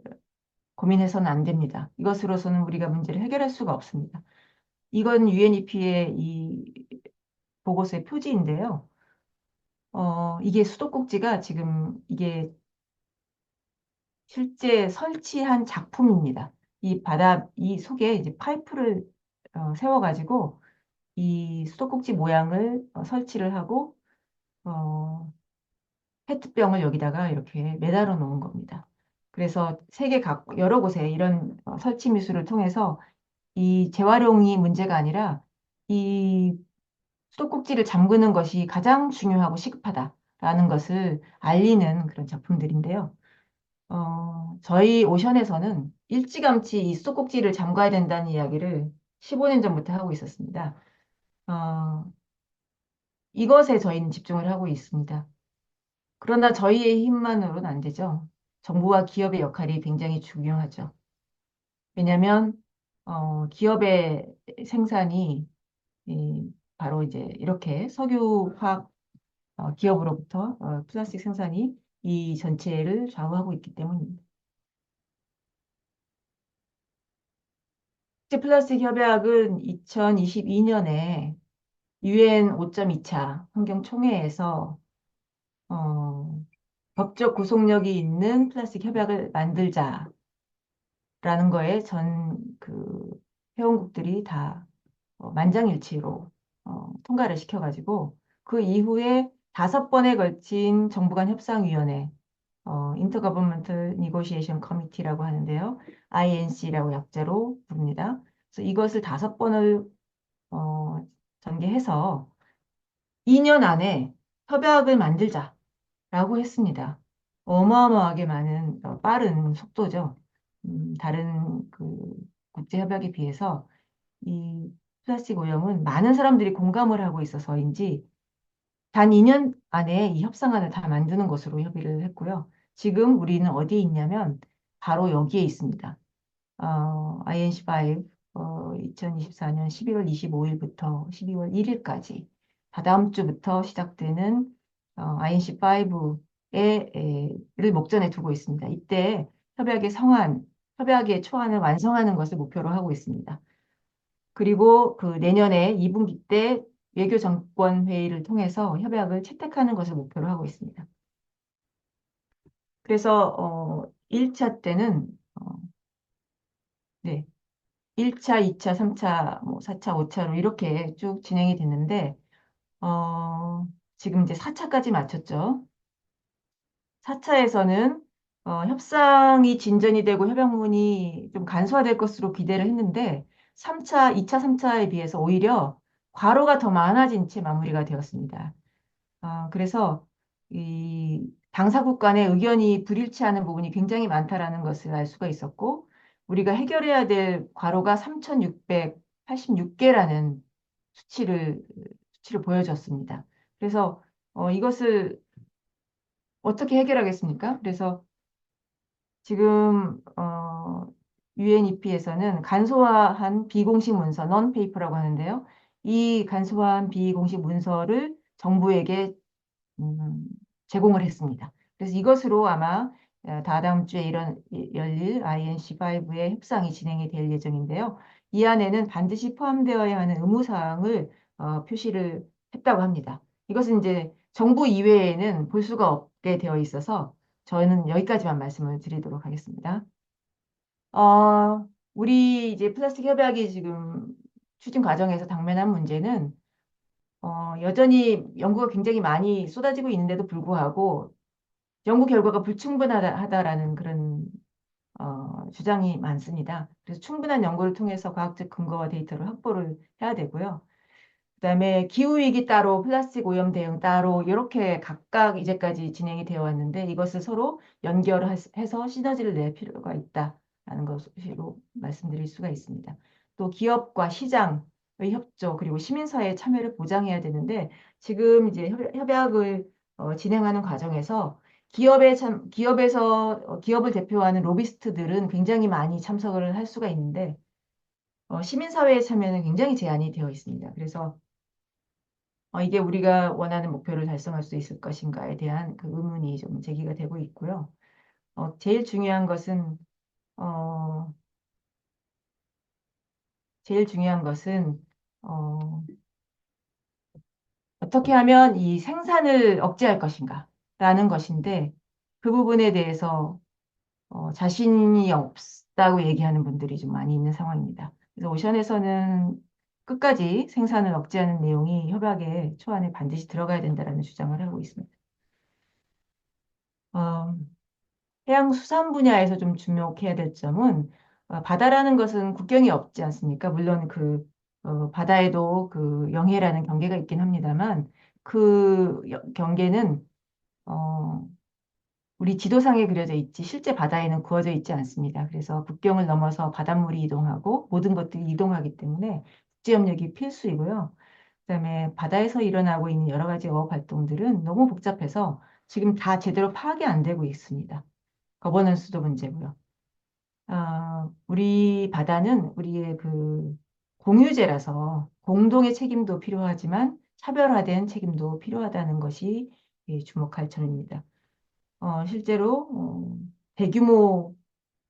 고민해서는 안 됩니다. 이것으로서는 우리가 문제를 해결할 수가 없습니다. 이건 UNEP의 이 보고서의 표지인데요. 이게 수도꼭지가 지금 이게 실제 설치한 작품입니다. 이 속에 이제 파이프를 세워가지고 이 수도꼭지 모양을 설치를 하고 어, 페트병을 여기다가 이렇게 매달아 놓은 겁니다. 그래서 세계 각 여러 곳에 이런 설치 미술을 통해서 이 재활용이 문제가 아니라 이 수도꼭지를 잠그는 것이 가장 중요하고 시급하다라는 것을 알리는 그런 작품들인데요. 저희 오션에서는 일찌감치 이 수도꼭지를 잠가야 된다는 이야기를 15년 전부터 하고 있었습니다. 어, 이것에 저희는 집중을 하고 있습니다. 그러나 저희의 힘만으로는 안 되죠. 정부와 기업의 역할이 굉장히 중요하죠. 왜냐하면 기업의 생산이 바로 이제 이렇게 석유화학 기업으로부터 플라스틱 생산이 이 전체를 좌우하고 있기 때문입니다. 플라스틱 협약은 2022년에 UN 5.2차 환경총회에서 어, 법적 구속력이 있는 플라스틱 협약을 만들자라는 거에 전 그 회원국들이 다 만장일치로 통과를 시켜가지고 그 이후에 5번에 걸친 정부 간 협상위원회 Intergovernmental Negotiation Committee라고 하는데요. INC라고 약자로 부릅니다. 그래서 이것을 5번을 어, 전개해서 2년 안에 협약을 만들자라고 했습니다. 어마어마하게 많은 빠른 속도죠. 다른 그 국제 협약에 비해서 이 플라스틱 오염은 많은 사람들이 공감을 하고 있어서인지 단 2년 안에 이 협상안을 다 만드는 것으로 협의를 했고요. 지금 우리는 어디에 있냐면 바로 여기에 있습니다. INC5 2024년 11월 25일부터 12월 1일까지 다다음 주부터 시작되는 INC5를 목전에 두고 있습니다. 이때 협약의 초안을 완성하는 것을 목표로 하고 있습니다. 그리고 그 내년에 2분기 때 외교 정권 회의를 통해서 협약을 채택하는 것을 목표로 하고 있습니다. 그래서 1차 때는 네, 1차, 2차, 3차, 뭐 4차, 5차로 이렇게 쭉 진행이 됐는데 어, 지금 이제 4차까지 마쳤죠. 4차에서는 협상이 진전이 되고 협약문이 좀 간소화될 것으로 기대를 했는데 3차, 2차, 3차에 비해서 오히려 과로가 더 많아진 채 마무리가 되었습니다. 그래서 이 당사국 간의 의견이 불일치하는 부분이 굉장히 많다라는 것을 알 수가 있었고 우리가 해결해야 될 과로가 3,686개라는 수치를 수치를 보여줬습니다. 그래서 이것을 어떻게 해결하겠습니까? 그래서 지금 UNEP에서는 간소화한 비공식 문서, non-paper라고 하는데요. 이 간소화한 비공식 문서를 정부에게 음, 제공을 했습니다. 그래서 이것으로 아마 다다음 주에 열릴 INC5의 협상이 진행이 될 예정인데요. 이 안에는 반드시 포함되어야 하는 의무사항을 표시를 했다고 합니다. 이것은 이제 정부 이외에는 볼 수가 없게 되어 있어서 저는 여기까지만 말씀을 드리도록 하겠습니다. 우리 이제 플라스틱 협약이 지금 추진 과정에서 당면한 문제는 여전히 연구가 굉장히 많이 쏟아지고 있는데도 불구하고 연구 결과가 불충분하다라는 그런 주장이 많습니다. 그래서 충분한 연구를 통해서 과학적 근거와 데이터를 확보를 해야 되고요. 그다음에 기후위기 따로, 플라스틱 오염 대응 따로 이렇게 각각 이제까지 진행이 되어 왔는데 이것을 서로 연결해서 시너지를 낼 필요가 있다라는 것으로 말씀드릴 수가 있습니다. 또 기업과 시장의 협조 그리고 시민사회의 참여를 보장해야 되는데 지금 이제 협약을 진행하는 과정에서 기업을 대표하는 로비스트들은 굉장히 많이 참석을 할 수가 있는데 시민사회의 참여는 굉장히 제한이 되어 있습니다. 그래서 이게 우리가 원하는 목표를 달성할 수 있을 것인가에 대한 그 의문이 좀 제기가 되고 있고요. 제일 중요한 것은, 어, 제일 중요한 것은, 어, 어떻게 하면 이 생산을 억제할 것인가 라는 것인데, 그 부분에 대해서 자신이 없다고 얘기하는 분들이 좀 많이 있는 상황입니다. 그래서 오션에서는 끝까지 생산을 억제하는 내용이 협약의 초안에 반드시 들어가야 된다는 주장을 하고 있습니다. 어, 해양수산 분야에서 좀 주목해야 될 점은 바다라는 것은 국경이 없지 않습니까? 물론 바다에도 그 영해라는 경계가 있긴 합니다만 그 경계는 어, 우리 지도상에 그려져 있지 실제 바다에는 구워져 있지 않습니다. 그래서 국경을 넘어서 바닷물이 이동하고 모든 것들이 이동하기 때문에 국제협력이 필수이고요. 그다음에 바다에서 일어나고 있는 여러 가지 어업 활동들은 너무 복잡해서 지금 다 제대로 파악이 안 되고 있습니다. 거버넌스도 문제고요. 우리 바다는 우리의 그 공유재라서 공동의 책임도 필요하지만 차별화된 책임도 필요하다는 것이 주목할 점입니다. 실제로 대규모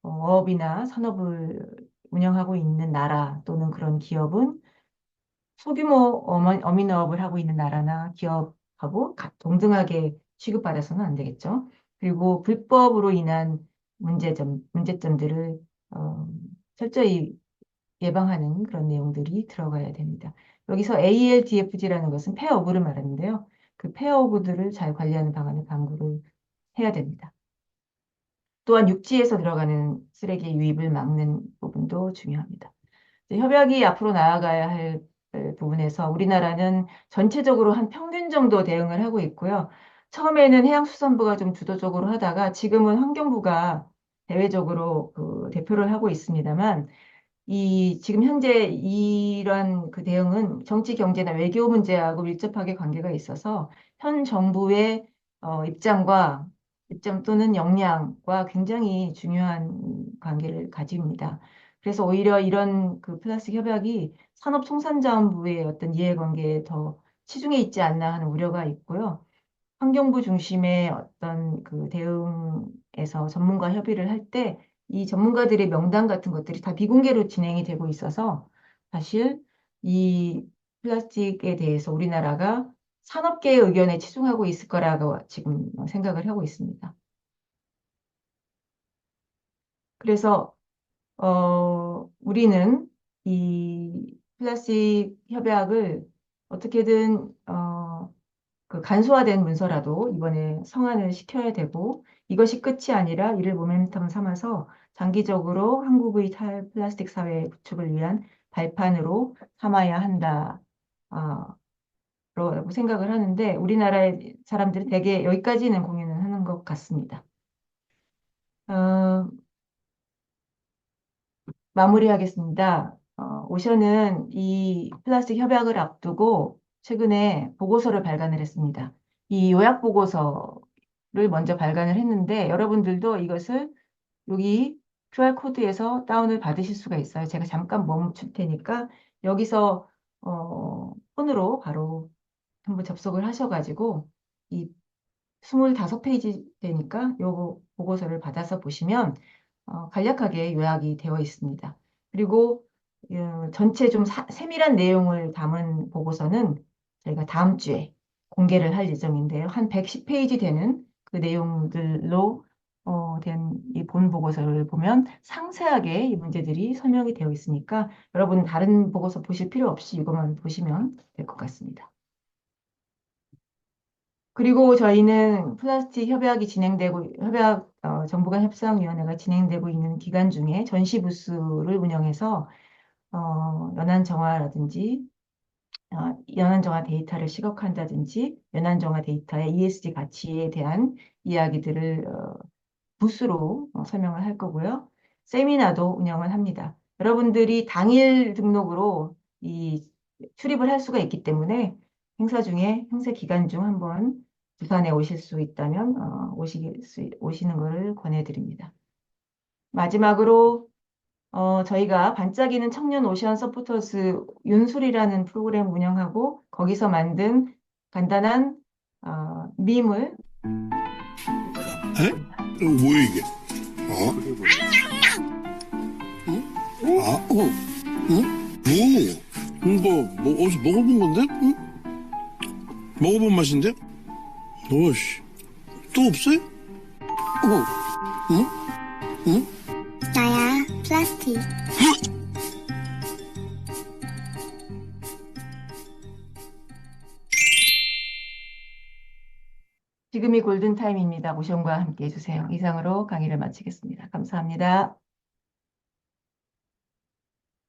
어업이나 산업을 운영하고 있는 나라 또는 그런 기업은 소규모 어민어업을 하고 있는 나라나 기업하고 동등하게 취급받아서는 안 되겠죠. 그리고 불법으로 인한 문제점들을 어, 철저히 예방하는 그런 내용들이 들어가야 됩니다. 여기서 ALDFG라는 것은 페어오브를 말하는데요. 그 페어오브들을 잘 관리하는 방안을 강구를 해야 됩니다. 또한 육지에서 들어가는 쓰레기 유입을 막는 부분도 중요합니다. 협약이 앞으로 나아가야 할 부분에서 우리나라는 전체적으로 한 평균 정도 대응을 하고 있고요. 처음에는 해양수산부가 좀 주도적으로 하다가 지금은 환경부가 대외적으로 그 대표를 하고 있습니다만 지금 현재 이러한 그 대응은 정치, 경제나 외교 문제하고 밀접하게 관계가 있어서 현 정부의 입장 또는 역량과 굉장히 중요한 관계를 가집니다. 그래서 오히려 이런 그 플라스틱 협약이 산업통상자원부의 어떤 이해관계에 더 치중해 있지 않나 하는 우려가 있고요. 환경부 중심의 어떤 그 대응에서 전문가 협의를 할 때 이 전문가들의 명단 같은 것들이 다 비공개로 진행이 되고 있어서 사실 이 플라스틱에 대해서 우리나라가 산업계의 의견에 치중하고 있을 거라고 지금 생각을 하고 있습니다. 그래서 우리는 이 플라스틱 협약을 어떻게든 그 간소화된 문서라도 이번에 성안을 시켜야 되고 이것이 끝이 아니라 이를 모멘텀 삼아서 장기적으로 한국의 탈플라스틱 사회 구축을 위한 발판으로 삼아야 한다. 라고 생각을 하는데 우리나라의 사람들은 대개 여기까지는 공유는 하는 것 같습니다. 어, 마무리하겠습니다. 오션은 이 플라스틱 협약을 앞두고 최근에 보고서를 발간을 했습니다. 이 요약 보고서를 먼저 발간을 했는데 여러분들도 이것을 여기 QR코드에서 다운을 받으실 수가 있어요. 제가 잠깐 멈출 테니까 여기서 폰으로 바로 한번 접속을 하셔가지고 이 25페이지 되니까 요 보고서를 받아서 보시면 간략하게 요약이 되어 있습니다. 그리고 전체 좀 세밀한 내용을 담은 보고서는 저희가 다음 주에 공개를 할 예정인데요. 한 110페이지 되는 그 내용들로 된 이 본 보고서를 보면 상세하게 이 문제들이 설명이 되어 있으니까 여러분 다른 보고서 보실 필요 없이 이것만 보시면 될 것 같습니다. 그리고 저희는 플라스틱 정부 간 협상위원회가 진행되고 있는 기간 중에 전시 부스를 운영해서 연안정화 데이터를 시각화한다든지 연안정화 데이터의 ESG 가치에 대한 이야기들을 부스로 설명을 할 거고요. 세미나도 운영을 합니다. 여러분들이 당일 등록으로 출입을 할 수가 있기 때문에 행사 기간 중 한번 부산에 오실 수 있다면 오시는 것을 권해드립니다. 마지막으로 저희가 반짝이는 청년 오션 서포터스 윤술이라는 프로그램 운영하고 거기서 만든 간단한 밈을 에? 준비했습니다. 뭐야 이게? 어? 어? 아, 뭐, 어디서 먹어본 건데? 응? 먹어본 맛인데? 오씨, 또 없어요? 응? 응? 나야, 플라스틱. 지금이 골든타임입니다. 모션과 함께 해주세요. 이상으로 강의를 마치겠습니다. 감사합니다.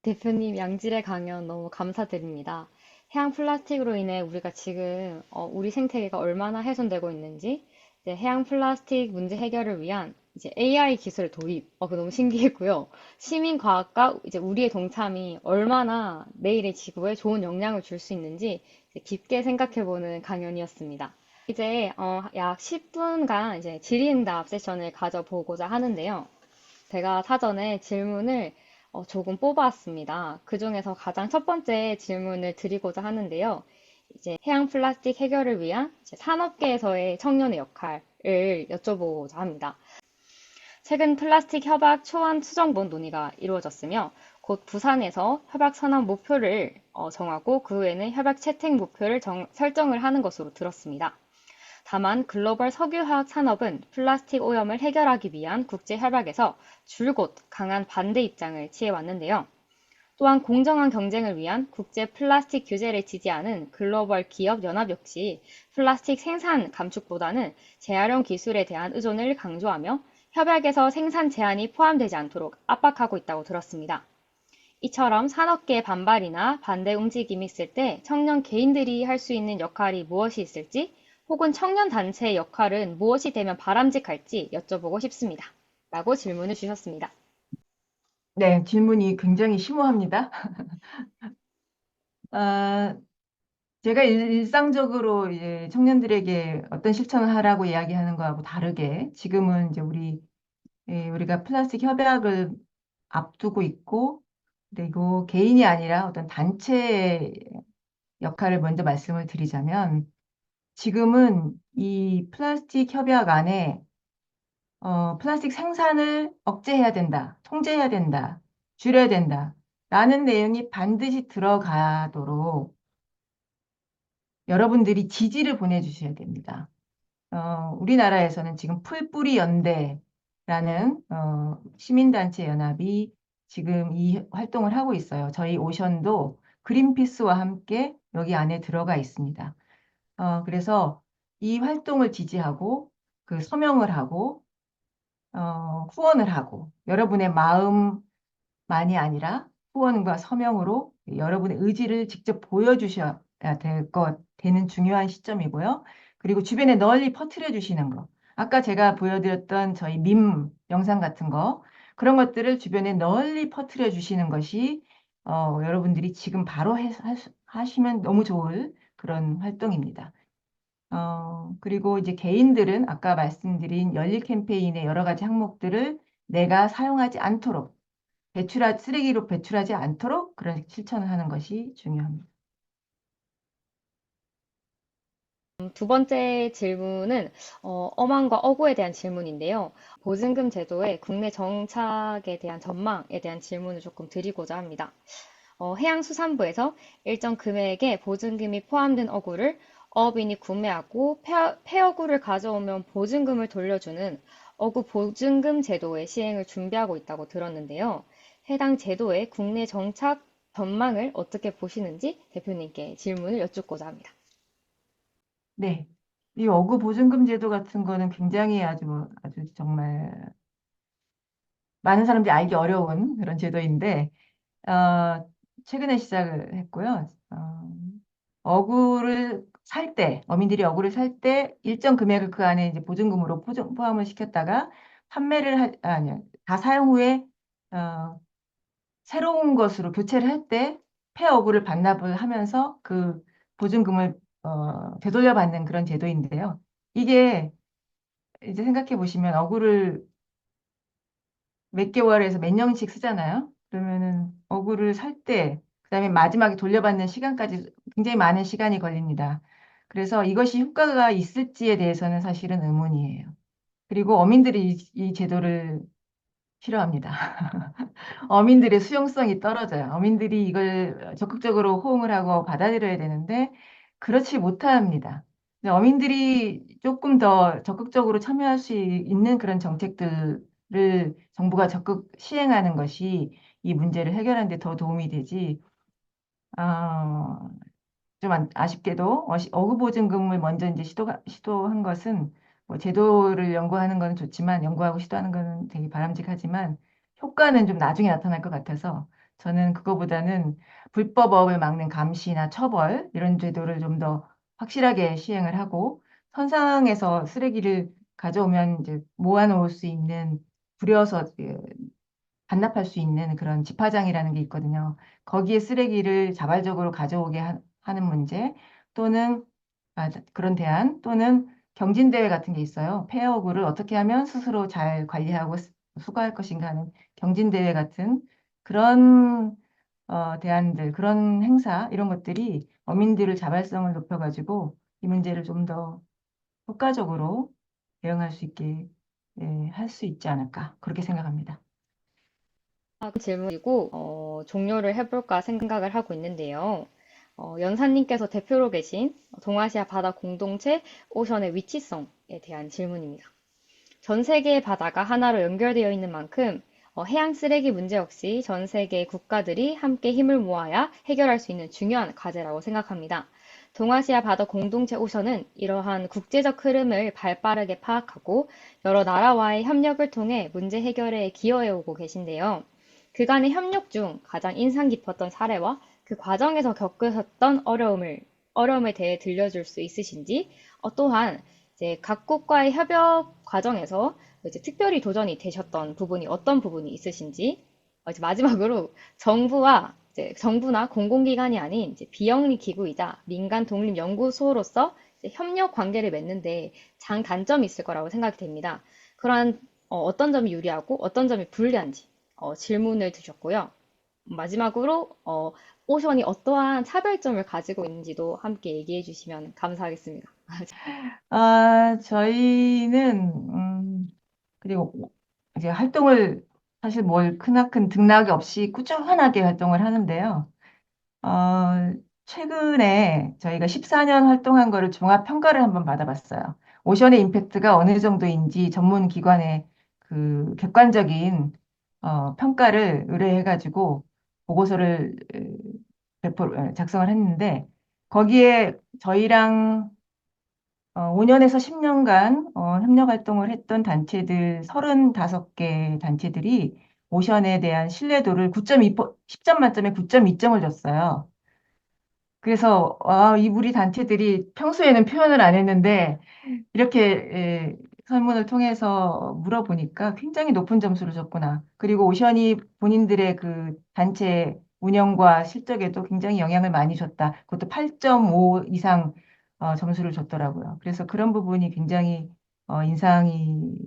대표님 양질의 강연 너무 감사드립니다. 해양 플라스틱으로 인해 우리가 지금 우리 생태계가 얼마나 훼손되고 있는지 이제 해양 플라스틱 문제 해결을 위한 이제 AI 기술 도입, 그 너무 신기했고요. 시민 과학과 이제 우리의 동참이 얼마나 내일의 지구에 좋은 영향을 줄 수 있는지 이제 깊게 생각해보는 강연이었습니다. 이제 약 10분간 이제 질의응답 세션을 가져보고자 하는데요. 제가 사전에 질문을 조금 뽑아왔습니다. 그중에서 가장 첫 번째 질문을 드리고자 하는데요. 이제 해양 플라스틱 해결을 위한 이제 산업계에서의 청년의 역할을 여쭤보고자 합니다. 최근 플라스틱 협약 초안 수정본 논의가 이루어졌으며 곧 부산에서 협약 선언 목표를 정하고 그 후에는 협약 채택 목표를 설정을 하는 것으로 들었습니다. 다만 글로벌 석유화학 산업은 플라스틱 오염을 해결하기 위한 국제 협약에서 줄곧 강한 반대 입장을 취해왔는데요. 또한 공정한 경쟁을 위한 국제 플라스틱 규제를 지지하는 글로벌 기업 연합 역시 플라스틱 생산 감축보다는 재활용 기술에 대한 의존을 강조하며 협약에서 생산 제한이 포함되지 않도록 압박하고 있다고 들었습니다. 이처럼 산업계의 반발이나 반대 움직임이 있을 때 청년 개인들이 할 수 있는 역할이 무엇이 있을지 혹은 청년 단체의 역할은 무엇이 되면 바람직할지 여쭤보고 싶습니다. 라고 질문을 주셨습니다. 네, 질문이 굉장히 심오합니다. 아, 제가 일상적으로 이제 청년들에게 어떤 실천을 하라고 이야기하는 거하고 다르게 지금은 이제 우리가 플라스틱 협약을 앞두고 있고 그리고 개인이 아니라 어떤 단체의 역할을 먼저 말씀을 드리자면 지금은 이 플라스틱 협약 안에 플라스틱 생산을 억제해야 된다, 통제해야 된다, 줄여야 된다 라는 내용이 반드시 들어가도록 여러분들이 지지를 보내주셔야 됩니다. 우리나라에서는 지금 풀뿌리 연대라는 시민단체 연합이 지금 이 활동을 하고 있어요. 저희 오션도 그린피스와 함께 여기 안에 들어가 있습니다. 그래서 이 활동을 지지하고 그 서명을 하고 후원을 하고 여러분의 마음만이 아니라 후원과 서명으로 여러분의 의지를 직접 보여주셔야 되는 중요한 시점이고요. 그리고 주변에 널리 퍼뜨려 주시는 거. 아까 제가 보여드렸던 저희 밈 영상 같은 거, 그런 것들을 주변에 널리 퍼뜨려 주시는 것이 여러분들이 지금 바로 하시면 너무 좋을 그런 활동입니다. 그리고 이제 개인들은 아까 말씀드린 열릴 캠페인의 여러 가지 항목들을 내가 사용하지 않도록 쓰레기로 배출하지 않도록 그런 실천을 하는 것이 중요합니다. 두 번째 질문은 어망과 어구에 대한 질문인데요. 보증금 제도의 국내 정착에 대한 전망에 대한 질문을 조금 드리고자 합니다. 해양수산부에서 일정 금액의 보증금이 포함된 어구를 어업인이 구매하고 폐어구를 가져오면 보증금을 돌려주는 어구 보증금 제도의 시행을 준비하고 있다고 들었는데요. 해당 제도의 국내 정착 전망을 어떻게 보시는지 대표님께 질문을 여쭙고자 합니다. 네. 이 어구 보증금 제도 같은 거는 굉장히 아주 정말 많은 사람들이 알기 어려운 그런 제도인데, 최근에 시작을 했고요. 어민들이 어구를 살 때 일정 금액을 그 안에 이제 보증금으로 포함을 시켰다가 아니요. 다 사용 후에, 어, 새로운 것으로 교체를 할 때 폐어구를 반납을 하면서 그 보증금을 되돌려받는 그런 제도인데요. 이게 이제 생각해 보시면 어구를 몇 개월에서 몇 년씩 쓰잖아요. 그러면은 어구를 살 때, 그다음에 마지막에 돌려받는 시간까지 굉장히 많은 시간이 걸립니다. 그래서 이것이 효과가 있을지에 대해서는 사실은 의문이에요. 그리고 어민들이 이 제도를 싫어합니다. 어민들의 수용성이 떨어져요. 어민들이 이걸 적극적으로 호응을 하고 받아들여야 되는데 그렇지 못합니다. 근데 어민들이 조금 더 적극적으로 참여할 수 있는 그런 정책들을 정부가 적극 시행하는 것이 이 문제를 해결하는 데 더 도움이 되지. 어, 좀 아쉽게도 어구보증금을 먼저 이제 시도한 것은 뭐 제도를 연구하는 건 좋지만 연구하고 시도하는 거는 되게 바람직하지만 효과는 좀 나중에 나타날 것 같아서 저는 그거보다는 불법업을 막는 감시나 처벌 이런 제도를 좀 더 확실하게 시행을 하고 선상에서 쓰레기를 가져오면 이제 모아놓을 수 있는 부려서 반납할 수 있는 그런 집화장이라는 게 있거든요. 거기에 쓰레기를 자발적으로 가져오게 하는 문제 또는 그런 대안 또는 경진대회 같은 게 있어요. 폐허구를 어떻게 하면 스스로 잘 관리하고 수거할 것인가 하는 경진대회 같은 그런 대안들, 그런 행사 이런 것들이 어민들을 자발성을 높여가지고 이 문제를 좀 더 효과적으로 대응할 수 있게 할 수 있지 않을까 그렇게 생각합니다. 그 질문이고, 종료를 해볼까 생각을 하고 있는데요. 연사님께서 대표로 계신 동아시아 바다 공동체 오션의 위치성에 대한 질문입니다. 전 세계의 바다가 하나로 연결되어 있는 만큼 해양 쓰레기 문제 역시 전 세계 국가들이 함께 힘을 모아야 해결할 수 있는 중요한 과제라고 생각합니다. 동아시아 바다 공동체 오션은 이러한 국제적 흐름을 발빠르게 파악하고 여러 나라와의 협력을 통해 문제 해결에 기여해 오고 계신데요. 그간의 협력 중 가장 인상 깊었던 사례와 그 과정에서 겪으셨던 어려움에 대해 들려줄 수 있으신지, 또한 이제 각국과의 협업 과정에서 이제 특별히 도전이 되셨던 부분이 어떤 부분이 있으신지, 이제 마지막으로 정부나 공공기관이 아닌 이제 비영리 기구이자 민간 독립 연구소로서 이제 협력 관계를 맺는데 장단점이 있을 거라고 생각이 됩니다. 그러한 어떤 점이 유리하고 어떤 점이 불리한지 질문을 주셨고요. 마지막으로 오션이 어떠한 차별점을 가지고 있는지도 함께 얘기해 주시면 감사하겠습니다. 저희는, 그리고 이제 활동을 사실 뭘 크나큰 등락이 없이 꾸준하게 활동을 하는데요. 어, 최근에 저희가 14년 활동한 거를 종합 평가를 한번 받아봤어요. 오션의 임팩트가 어느 정도인지 전문 기관의 그 객관적인 평가를 의뢰해가지고 보고서를 작성을 했는데 거기에 저희랑 5년에서 10년간 협력 활동을 했던 단체들 35개 단체들이 오션에 대한 신뢰도를 10점 만점에 9.2점을 줬어요. 그래서 이 우리 단체들이 평소에는 표현을 안 했는데 이렇게 설문을 통해서 물어보니까 굉장히 높은 점수를 줬구나. 그리고 오션이 본인들의 그 단체 운영과 실적에도 굉장히 영향을 많이 줬다. 그것도 8.5 이상 점수를 줬더라고요. 그래서 그런 부분이 굉장히 인상이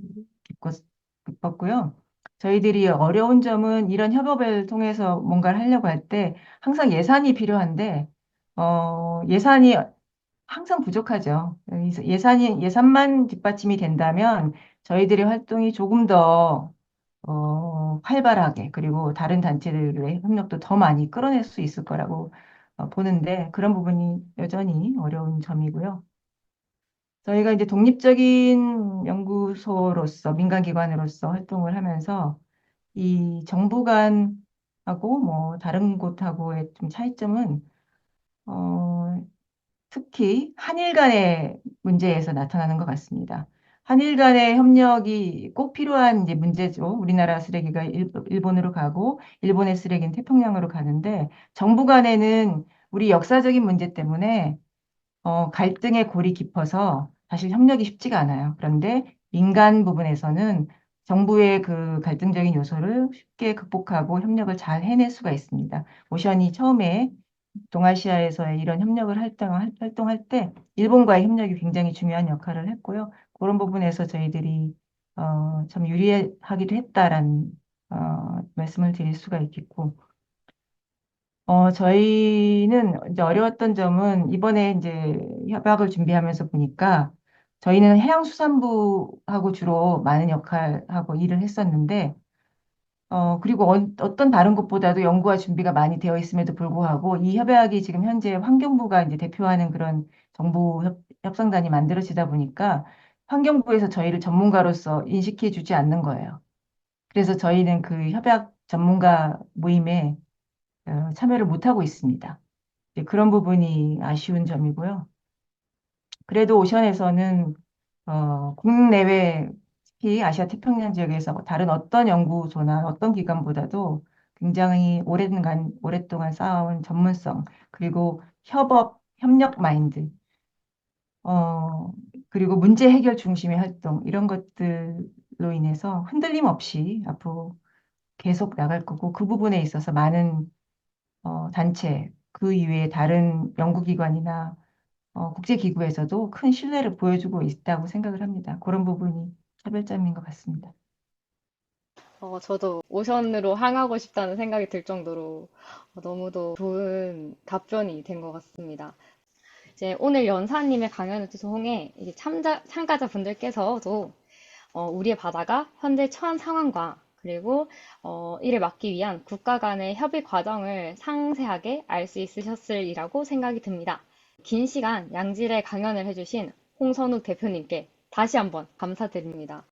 깊었고요. 저희들이 어려운 점은 이런 협업을 통해서 뭔가를 하려고 할 때 항상 예산이 필요한데 예산이 항상 부족하죠. 예산만 뒷받침이 된다면 저희들의 활동이 조금 더, 활발하게, 그리고 다른 단체들의 협력도 더 많이 끌어낼 수 있을 거라고 보는데 그런 부분이 여전히 어려운 점이고요. 저희가 이제 독립적인 연구소로서, 민간기관으로서 활동을 하면서 이 정부 간하고 뭐 다른 곳하고의 좀 차이점은, 어, 특히 한일 간의 문제에서 나타나는 것 같습니다. 한일 간의 협력이 꼭 필요한 이제 문제죠. 우리나라 쓰레기가 일본으로 가고 일본의 쓰레기는 태평양으로 가는데 정부 간에는 우리 역사적인 문제 때문에 갈등의 골이 깊어서 사실 협력이 쉽지가 않아요. 그런데 민간 부분에서는 정부의 그 갈등적인 요소를 쉽게 극복하고 협력을 잘 해낼 수가 있습니다. 오션이 처음에 동아시아에서의 이런 활동할 때 일본과의 협력이 굉장히 중요한 역할을 했고요. 그런 부분에서 저희들이 참 유리하기도 했다라는 말씀을 드릴 수가 있겠고 저희는 이제 어려웠던 점은 이번에 이제 협약을 준비하면서 보니까 저희는 해양수산부하고 주로 많은 역할하고 일을 했었는데, 그리고 어떤 다른 곳보다도 연구와 준비가 많이 되어 있음에도 불구하고 이 협약이 지금 현재 환경부가 이제 대표하는 그런 정부 협상단이 만들어지다 보니까 환경부에서 저희를 전문가로서 인식해 주지 않는 거예요. 그래서 저희는 그 협약 전문가 모임에 참여를 못하고 있습니다. 이제 그런 부분이 아쉬운 점이고요. 그래도 오션에서는 국내외, 특히 아시아 태평양 지역에서 다른 어떤 연구소나 어떤 기관보다도 굉장히 오랫동안 쌓아온 전문성, 그리고 협력 마인드, 어, 그리고 문제 해결 중심의 활동, 이런 것들로 인해서 흔들림 없이 앞으로 계속 나갈 거고, 그 부분에 있어서 많은 단체, 그 이외에 다른 연구기관이나 국제기구에서도 큰 신뢰를 보여주고 있다고 생각을 합니다. 그런 부분이 차별점인 것 같습니다. 저도 오션으로 향하고 싶다는 생각이 들 정도로 너무도 좋은 답변이 된 것 같습니다. 이제 오늘 연사님의 강연을 통해 이제 참가자분들께서도 우리의 바다가 현재 처한 상황과 그리고 이를 막기 위한 국가 간의 협의 과정을 상세하게 알 수 있으셨으리라고 생각이 듭니다. 긴 시간 양질의 강연을 해주신 홍선욱 대표님께 다시 한번 감사드립니다.